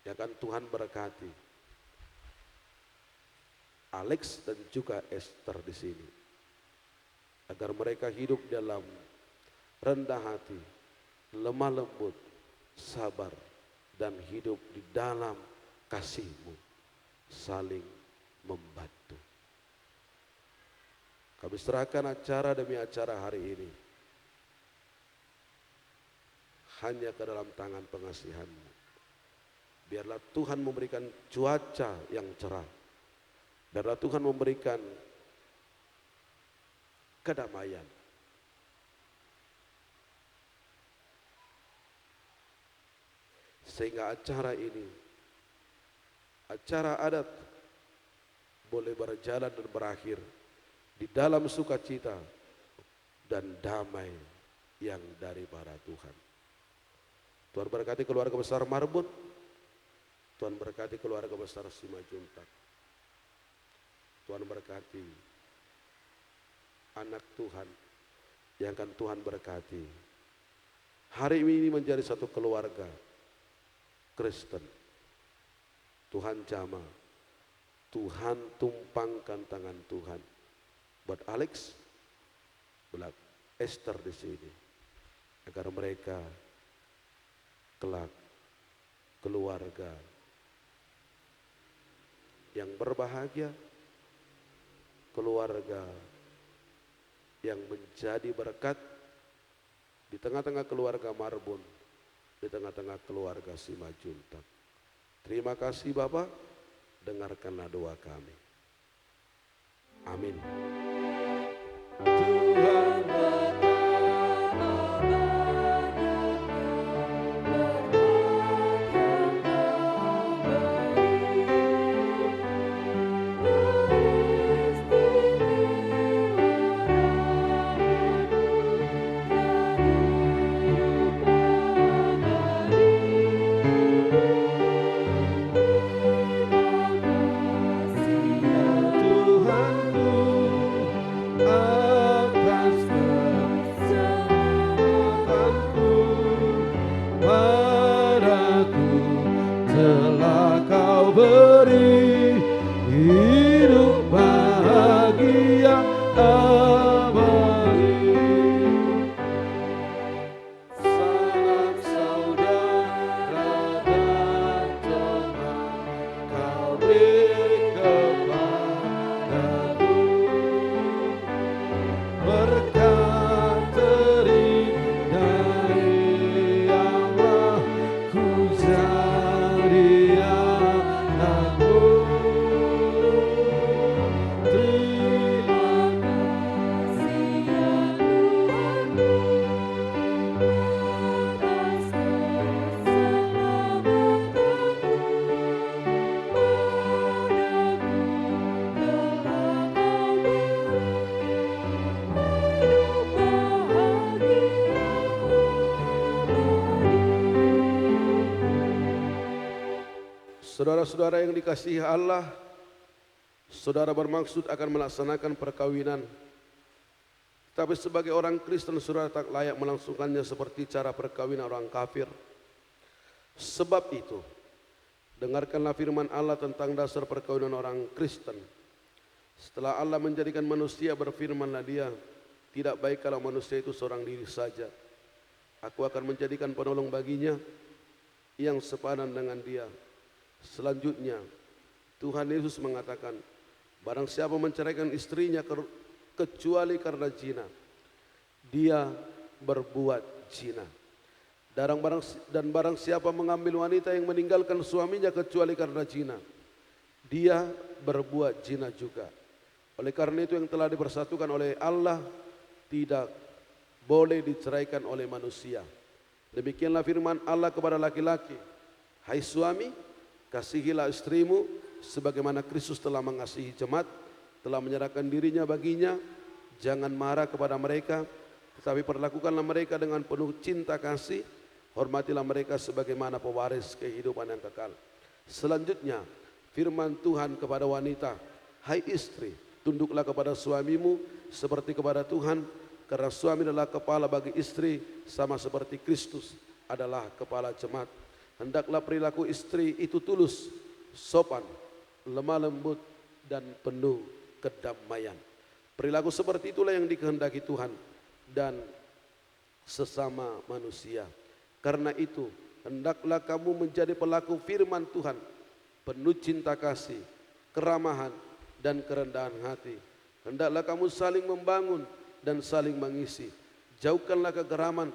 yang akan Tuhan berkati, Alex dan juga Esther di sini, agar mereka hidup dalam rendah hati, lemah lembut, sabar, dan hidup di dalam kasih-Mu, saling membantu. Kami serahkan acara demi acara hari ini hanya ke dalam tangan pengasihan-Mu. Biarlah Tuhan memberikan cuaca yang cerah. Biarlah Tuhan memberikan kedamaian. Sehingga acara ini, acara adat, boleh berjalan dan berakhir di dalam sukacita dan damai yang daripada Tuhan. Tuhan berkati keluarga besar Marbun, Tuhan berkati keluarga besar Simajuntak, Tuhan berkati anak Tuhan yang akan Tuhan berkati. Hari ini menjadi satu keluarga Kristen. Tuhan jamah, Tuhan tumpangkan tangan Tuhan buat Alex, buat Esther di sini, agar mereka kelak keluarga yang berbahagia, keluarga yang menjadi berkat di tengah-tengah keluarga Marbun, di tengah-tengah keluarga Simajuntak. Terima kasih Bapak, dengarkanlah doa kami. Amin. Tuhan beri hidup bahagia abadi. Sanak saudara dan teman kau beri kepadaku, berkat dari Allah ku jadi anakmu. Saudara-saudara yang dikasihi Allah, saudara bermaksud akan melaksanakan perkawinan, tapi sebagai orang Kristen saudara tak layak melangsungkannya seperti cara perkawinan orang kafir. Sebab itu, dengarkanlah firman Allah tentang dasar perkawinan orang Kristen. Setelah Allah menjadikan manusia, berfirmanlah Dia, tidak baik kalau manusia itu seorang diri saja. Aku akan menjadikan penolong baginya yang sepadan dengan dia. Selanjutnya, Tuhan Yesus mengatakan, Barang siapa menceraikan istrinya kecuali karena zina, dia berbuat zina. Dan barang siapa mengambil wanita yang meninggalkan suaminya kecuali karena zina, dia berbuat zina juga. Oleh karena itu yang telah dipersatukan oleh Allah tidak boleh diceraikan oleh manusia. Demikianlah firman Allah kepada laki-laki, hai suami, kasihilah istrimu sebagaimana Kristus telah mengasihi jemaat, telah menyerahkan dirinya baginya. Jangan marah kepada mereka, tetapi perlakukanlah mereka dengan penuh cinta kasih. Hormatilah mereka sebagaimana pewaris kehidupan yang kekal. Selanjutnya firman Tuhan kepada wanita, hai istri, tunduklah kepada suamimu seperti kepada Tuhan, karena suami adalah kepala bagi istri, sama seperti Kristus adalah kepala jemaat. Hendaklah perilaku istri itu tulus, sopan, lemah lembut, dan penuh kedamaian. Perilaku seperti itulah yang dikehendaki Tuhan dan sesama manusia. Karena itu, hendaklah kamu menjadi pelaku firman Tuhan, penuh cinta kasih, keramahan, dan kerendahan hati. Hendaklah kamu saling membangun dan saling mengisi. Jauhkanlah kegeraman,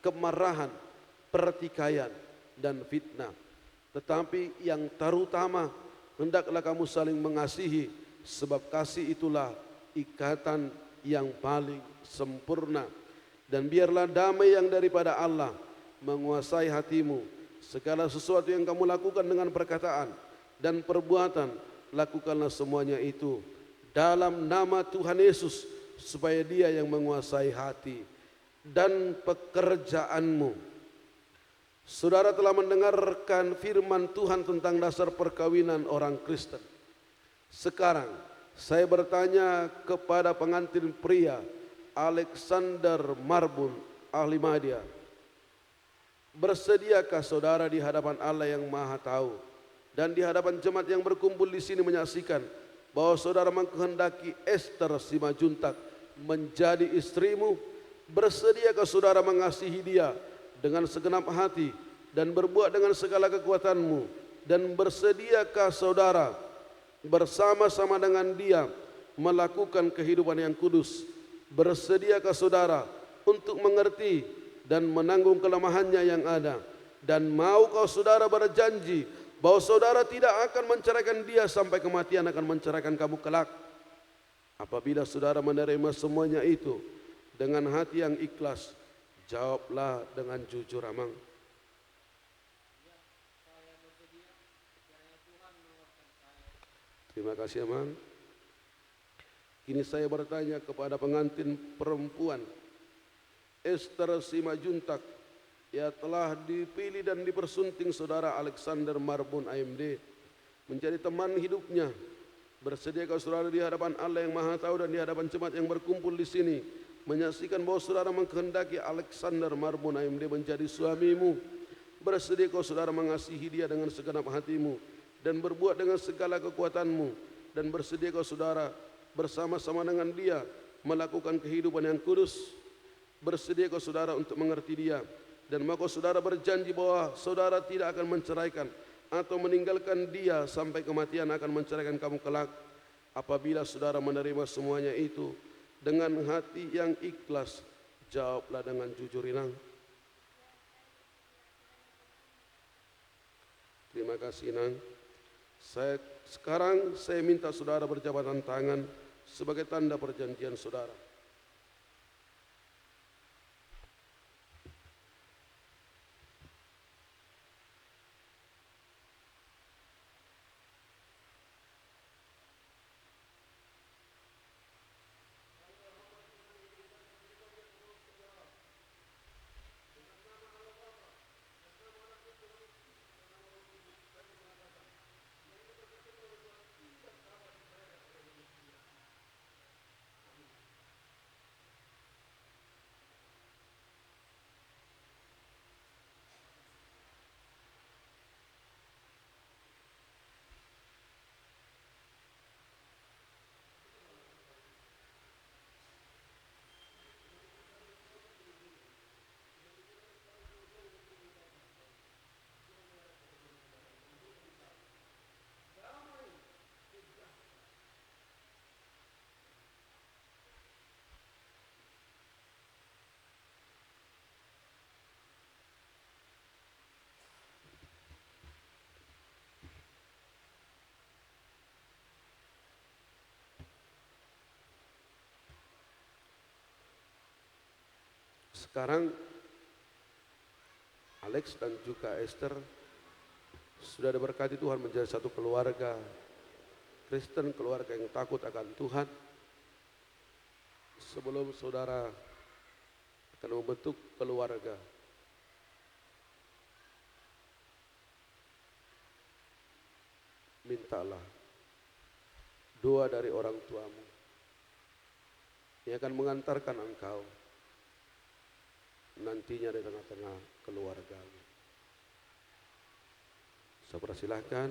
kemarahan, pertikaian, dan fitnah. Tetapi yang terutama, hendaklah kamu saling mengasihi, sebab kasih itulah ikatan yang paling sempurna. Dan biarlah damai yang daripada Allah menguasai hatimu. Segala sesuatu yang kamu lakukan dengan perkataan dan perbuatan, lakukanlah semuanya itu dalam nama Tuhan Yesus, supaya Dia yang menguasai hati dan pekerjaanmu. Saudara telah mendengarkan firman Tuhan tentang dasar perkawinan orang Kristen. Sekarang saya bertanya kepada pengantin pria Alexander Marbun, ahli media. Bersediakah saudara di hadapan Allah yang Maha Tahu dan di hadapan jemaat yang berkumpul di sini menyaksikan bahwa saudara mengkehendaki Esther Simajuntak menjadi istrimu? Bersediakah saudara mengasihi dia dengan segenap hati dan berbuat dengan segala kekuatanmu? Dan bersediakah saudara bersama-sama dengan dia melakukan kehidupan yang kudus? Bersediakah saudara untuk mengerti dan menanggung kelemahannya yang ada? Dan mau kau saudara berjanji bahwa saudara tidak akan menceraikan dia sampai kematian akan menceraikan kamu kelak? Apabila saudara menerima semuanya itu dengan hati yang ikhlas, jawablah dengan jujur, Amang. Terima kasih, Amang. Kini saya bertanya kepada pengantin perempuan Esther Simajuntak, ia telah dipilih dan dipersunting saudara Alexander Marbun AMD menjadi teman hidupnya. Bersediakah saudara di hadapan Allah yang Maha Tahu dan di hadapan jemaat yang berkumpul di sini menyaksikan bahwa saudara mengkehendaki Alexander Marbun AMD menjadi suamimu? Bersediakah saudara mengasihi dia dengan segenap hatimu dan berbuat dengan segala kekuatanmu? Dan bersediakah saudara bersama-sama dengan dia melakukan kehidupan yang kudus? Bersediakah saudara untuk mengerti dia? Dan maka saudara berjanji bahwa saudara tidak akan menceraikan atau meninggalkan dia sampai kematian akan menceraikan kamu kelak? Apabila saudara menerima semuanya itu dengan hati yang ikhlas, jawablah dengan jujur, Inang. Terima kasih, Inang. Sekarang saya minta saudara berjabatan tangan sebagai tanda perjanjian saudara. Sekarang Alex dan juga Esther sudah diberkati Tuhan menjadi satu keluarga Kristen, keluarga yang takut akan Tuhan. Sebelum saudara akan membentuk keluarga, mintalah doa dari orang tuamu yang akan mengantarkan engkau nantinya di tengah-tengah keluargamu. Saya persilahkan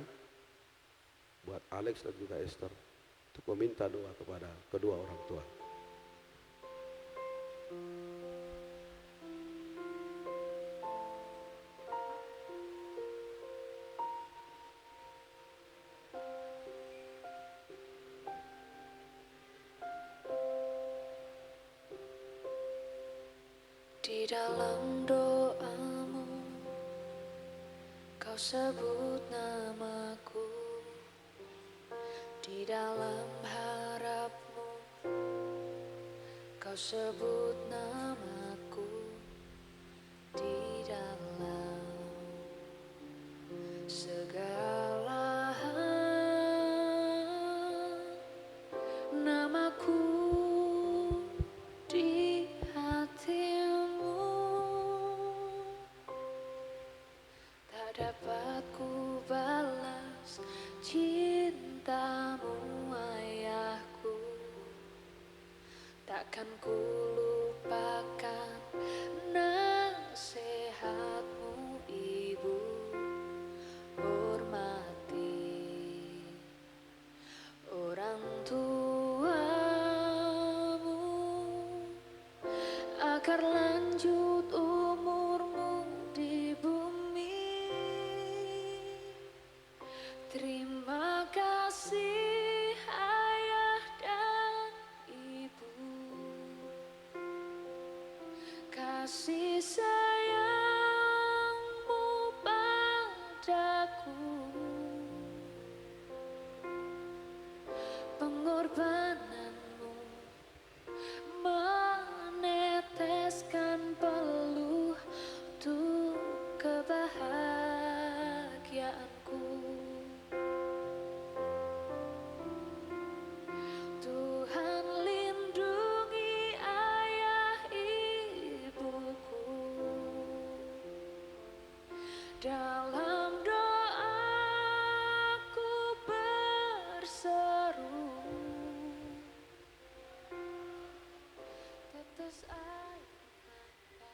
buat Alex dan juga Esther untuk meminta doa kepada kedua orang tua. Di dalam doamu, kau sebut namaku. Di dalam harapmu, kau sebut namaku. Di dalam segala hal, namaku di hatimu. Tak dapat ku balas cintamu, ayahku. Takkan ku lupakan nasihatmu, ibu. Hormati orang tuamu agar lanjut umurmu di bumi. Terima kasih ayah dan ibu, kasih sayangmu padaku, pengorbananmu meneteskan peluh untuk kebahagiaanku. Tuhan lindungi ayah ibuku. Dalam doaku berseru, tetes air mata.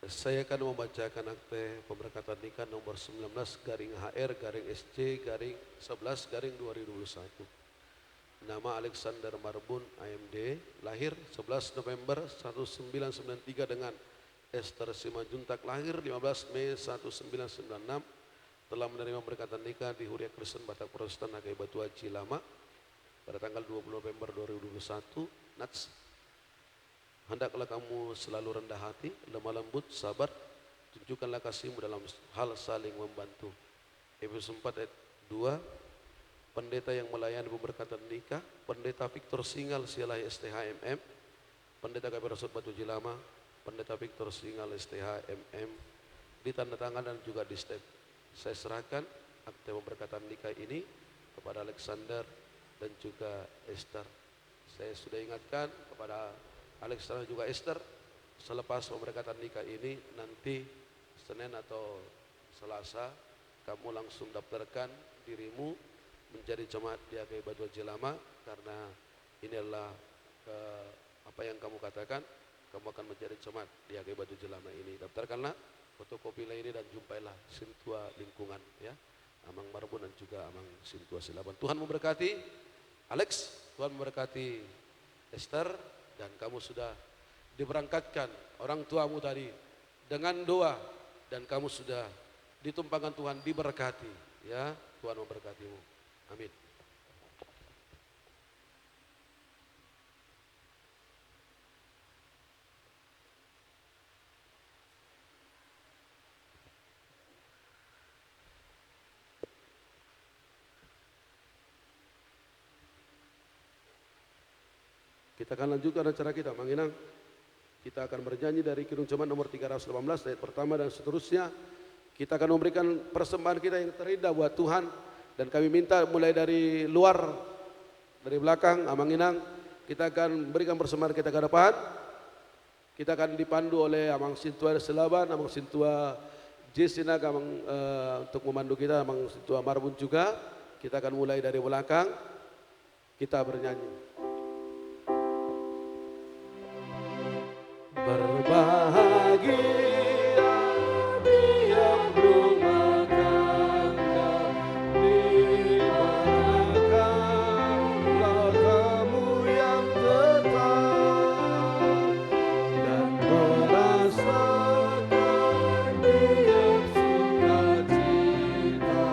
Saya akan membacakan akte pemberkatan nikah nomor 19 garing HR garing SC garing 11 garing 2021. Nama Alexander Marbun AMD, lahir 11 November 1993 dengan Esther Simanjuntak, lahir 15 Mei 1996, telah menerima pemberkatan nikah di Huria Kristen Batak Protestan Agai Batu Haji Lama pada tanggal 20 November 2021. Nats, hendaklah kamu selalu rendah hati, lemah lembut, sabar, tunjukkanlah kasihmu dalam hal saling membantu. Efesus 4 ayat 2. Pendeta yang melayani pemberkatan nikah, Pendeta Victor Singal Sialai STHMM, Pendeta KP Rasut Batu Jilama, Pendeta Victor Singal STHMM, ditandatangan dan juga di step. Saya serahkan akte pemberkatan nikah ini kepada Alexander dan juga Esther. Saya sudah ingatkan kepada Alexander dan juga Esther, selepas pemberkatan nikah ini nanti Senin atau Selasa kamu langsung daftarkan dirimu menjadi jemaat di AGI Batu Haji Lama, karena ini adalah apa yang kamu katakan, kamu akan menjadi jemaat di AGI Batu Haji Lama ini. Daftarkanlah, fotokopilah ini dan jumpailah Sintua lingkungan ya, Amang Marbun dan juga Amang Sintua Silaban. Tuhan memberkati Alex, Tuhan memberkati Esther, dan kamu sudah diberangkatkan orang tuamu tadi dengan doa, dan kamu sudah ditumpangkan Tuhan, diberkati ya. Tuhan memberkatimu. Amin. Kita Kita akan lanjutkan acara kita, Manginang. Kita akan bernyanyi dari Kidung Jemaat nomor 318 ayat pertama dan seterusnya. Kita akan memberikan persembahan kita yang terindah buat Tuhan. Dan kami minta mulai dari luar, dari belakang, Manginang, kita akan berikan persembahan kita ke depan. Kita akan dipandu oleh Amang Sintua Selaban, Amang Sintua Jesina, untuk memandu kita, Amang Sintua Marbun juga. Kita akan mulai dari belakang, kita bernyanyi. Berbahagia tiap rumah tangga di manakah temu yang tetap dan merasakan tiap sukacita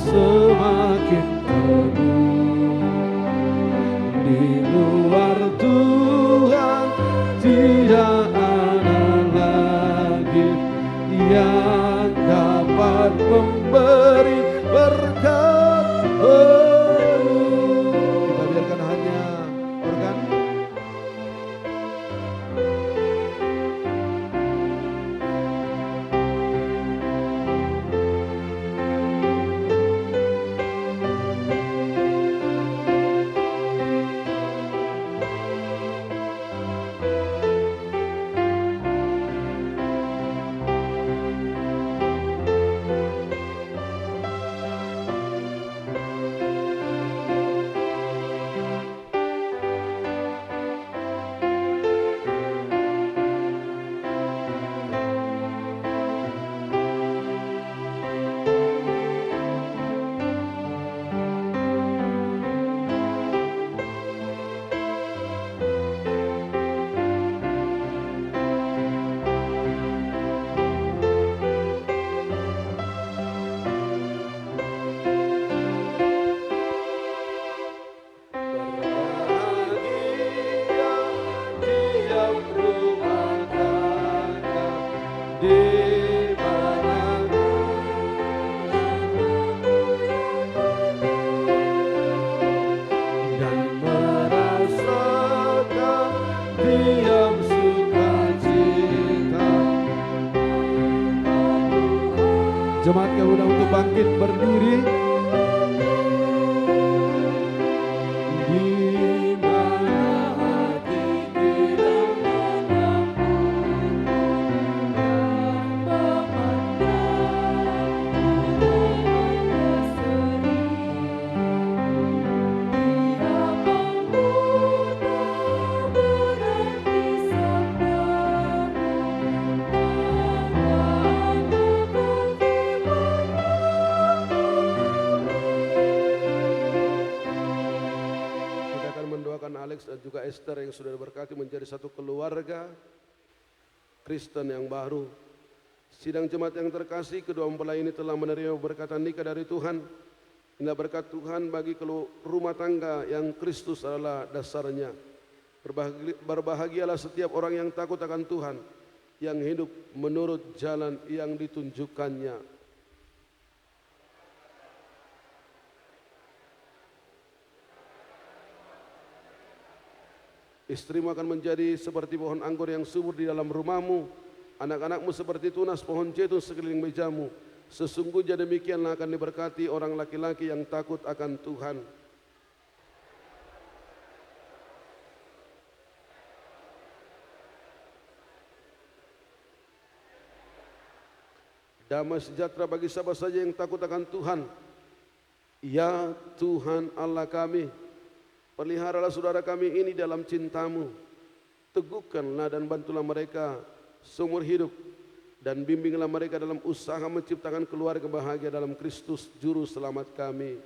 semakin teguh. Di luar Tuhan tidak ada lagi yang dapat memberi berkat penuh. Kita biarkan hanya organ. Jemaat kami undang untuk bangkit berdiri. Di mana hati kita menyambut dan memandang budaya seni, Dia membuka berarti sabdamu, Alex dan juga Esther yang sudah diberkati menjadi satu keluarga Kristen yang baru. Sidang jemaat yang terkasih, kedua mempelai ini telah menerima berkatan nikah dari Tuhan. Inilah berkat Tuhan bagi rumah tangga yang Kristus adalah dasarnya. Berbahagialah setiap orang yang takut akan Tuhan, yang hidup menurut jalan yang ditunjukkannya. Istrimu akan menjadi seperti pohon anggur yang subur di dalam rumahmu. Anak-anakmu seperti tunas pohon zaitun sekeliling mejamu. Sesungguhnya demikianlah akan diberkati orang laki-laki yang takut akan Tuhan. Damai sejahtera bagi siapa saja yang takut akan Tuhan. Ya Tuhan Allah kami, peliharalah saudara kami ini dalam cintamu. Teguhkanlah dan bantulah mereka seumur hidup. Dan bimbinglah mereka dalam usaha menciptakan keluarga bahagia dalam Kristus Juru Selamat kami.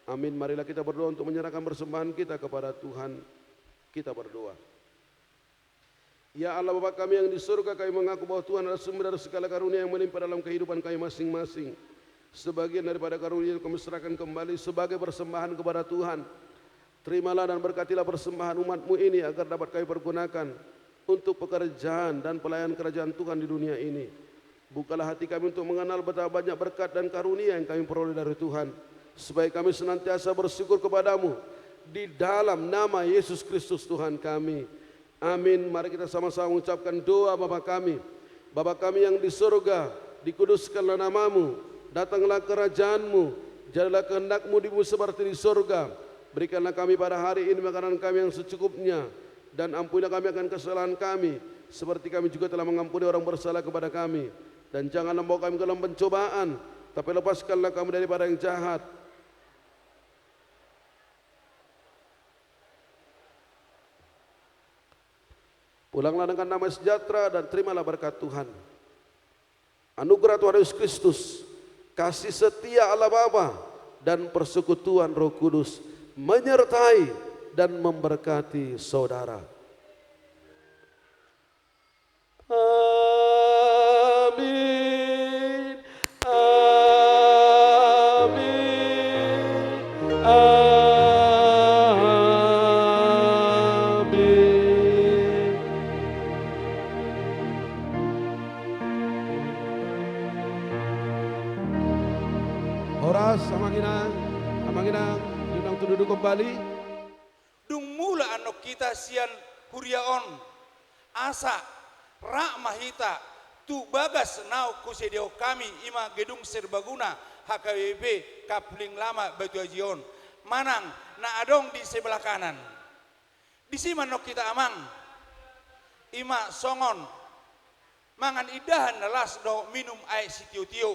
Amin. Marilah kita berdoa untuk menyerahkan persembahan kita kepada Tuhan. Kita berdoa. Ya Allah Bapa kami yang di surga, kami mengaku bahwa Tuhan adalah sumber dari segala karunia yang menimpa dalam kehidupan kami masing-masing. Sebagian daripada karunia kami serahkan kembali sebagai persembahan kepada Tuhan. Terimalah dan berkatilah persembahan umat-Mu ini agar dapat kami pergunakan untuk pekerjaan dan pelayanan kerajaan Tuhan di dunia ini. Bukalah hati kami untuk mengenal betapa banyak berkat dan karunia yang kami peroleh dari Tuhan, supaya kami senantiasa bersyukur kepadamu di dalam nama Yesus Kristus Tuhan kami. Amin. Mari kita sama-sama mengucapkan doa Bapa kami. Bapa kami yang di surga, dikuduskanlah namamu, datanglah kerajaanmu, jadilah kehendak-Mu di bumi seperti di surga. Berikanlah kami pada hari ini makanan kami yang secukupnya, dan ampunilah kami akan kesalahan kami, seperti kami juga telah mengampuni orang bersalah kepada kami. Dan janganlah membawa kami ke dalam pencobaan, tapi lepaskanlah kami daripada yang jahat. Pulanglah dengan damai sejahtera dan terimalah berkat Tuhan. Anugerah Tuhan Yesus Kristus, kasih setia Allah Bapa, dan persekutuan Roh Kudus menyertai dan memberkati saudara. Amin. Amin. Amin. Horas samanginang, yunang duduk kembali. Dung mula anok kita sian huriaon asa rak mahita tu bagas nau kusedio kami ima gedung serbaguna HKBP Kapling Lama Batu Ajion manang na adong di sebelah kanan di sini manok kita amang ima songon mangan idahan nelas do minum air sitiu-tiu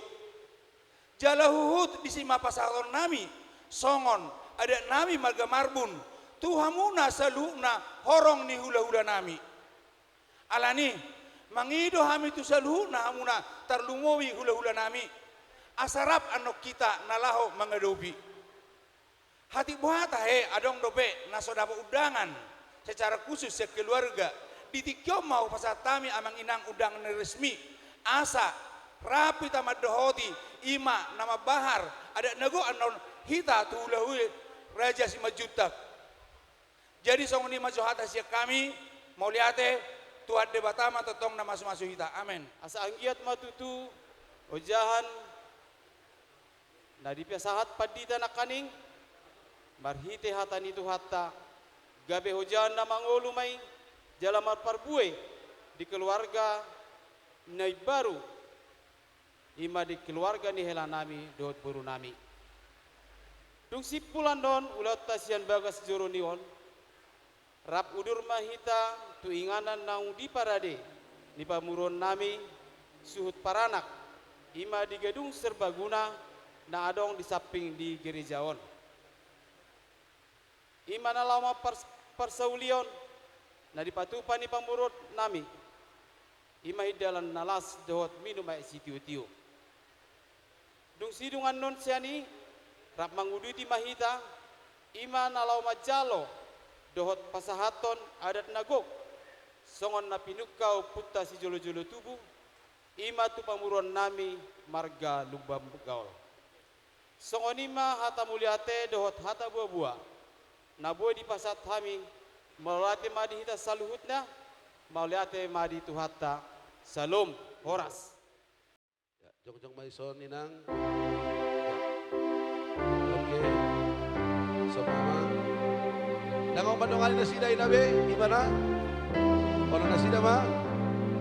jalahuhut di sini pasalon nami songon ada nami marga marbun Tuhamuna saluna horong ni hula-hula nami. Alani mangido hami tu saluna hamuna tarlungowi hula-hula nami. Asarap anok kita nalaho mengadopi. Hati buata adong dope nasodapa udangan secara khusus sekeluarga. Ditikyo mau pasatami amang inang undangan resmi. Asa rapi tamat dohoti ima nama bahar ada nego anon hita tu hula-hula raja simajutak. Jadi songoni maju atas ya kami mau liate Tuhan debatama totong nama masuk hita. Amin. Asa anggiat matutu ojahan nadi piasahat padita nakaning marhite hatan itu hatta gabe hojahan na mangolu mai jalamar parbue di keluarga nai baru ima di keluarga ni helanami dot buru nami. Dung sipulan don ulat tasian bagas joro nion rap udur mahita tu inganan naung di parade ni pamuron nami suhut paranak ima di gedung serbaguna na adong di samping di gerejaon ima na lama persaulion na di patupan ni pamurot nami ima hidalan nalas dohot minum ay sitiu-tiu dung sidungan non siani rap manguditi mahita ima na lama jalo dohot pasahaton adat nagok songon na pinukau puta si jolo-jolo tubuh ima tu pamuron nami marga lubam gaul songon ima hata muliate dohot hata buah-buah na boy di pasat hami maulate madi hita saluhutna maulate madi tu hata salom horas Ya, jong-jong maison inang. Ya. Oke. Semama. Langau pandongan na sida inabe, ibana? Orang na sida ma?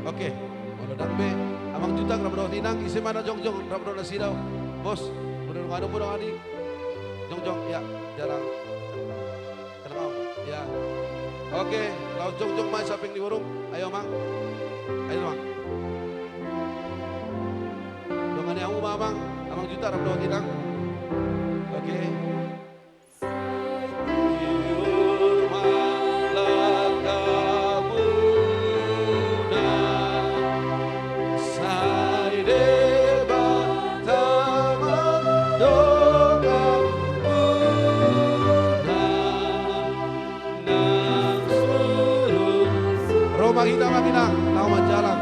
Oke, ono dambe. Amang jutang rabdo tinang isi mana jongjong rabdo na sida. Bos, udah ngano po ani. Jongjong ya, jarang. Terkau, ya. Oke, kalau jongjong mai saping di burung. Ayo mang. Ayo mang. Dongane aku mamang, amang juta rabdo tinang. Oke. Makina, nau majalang.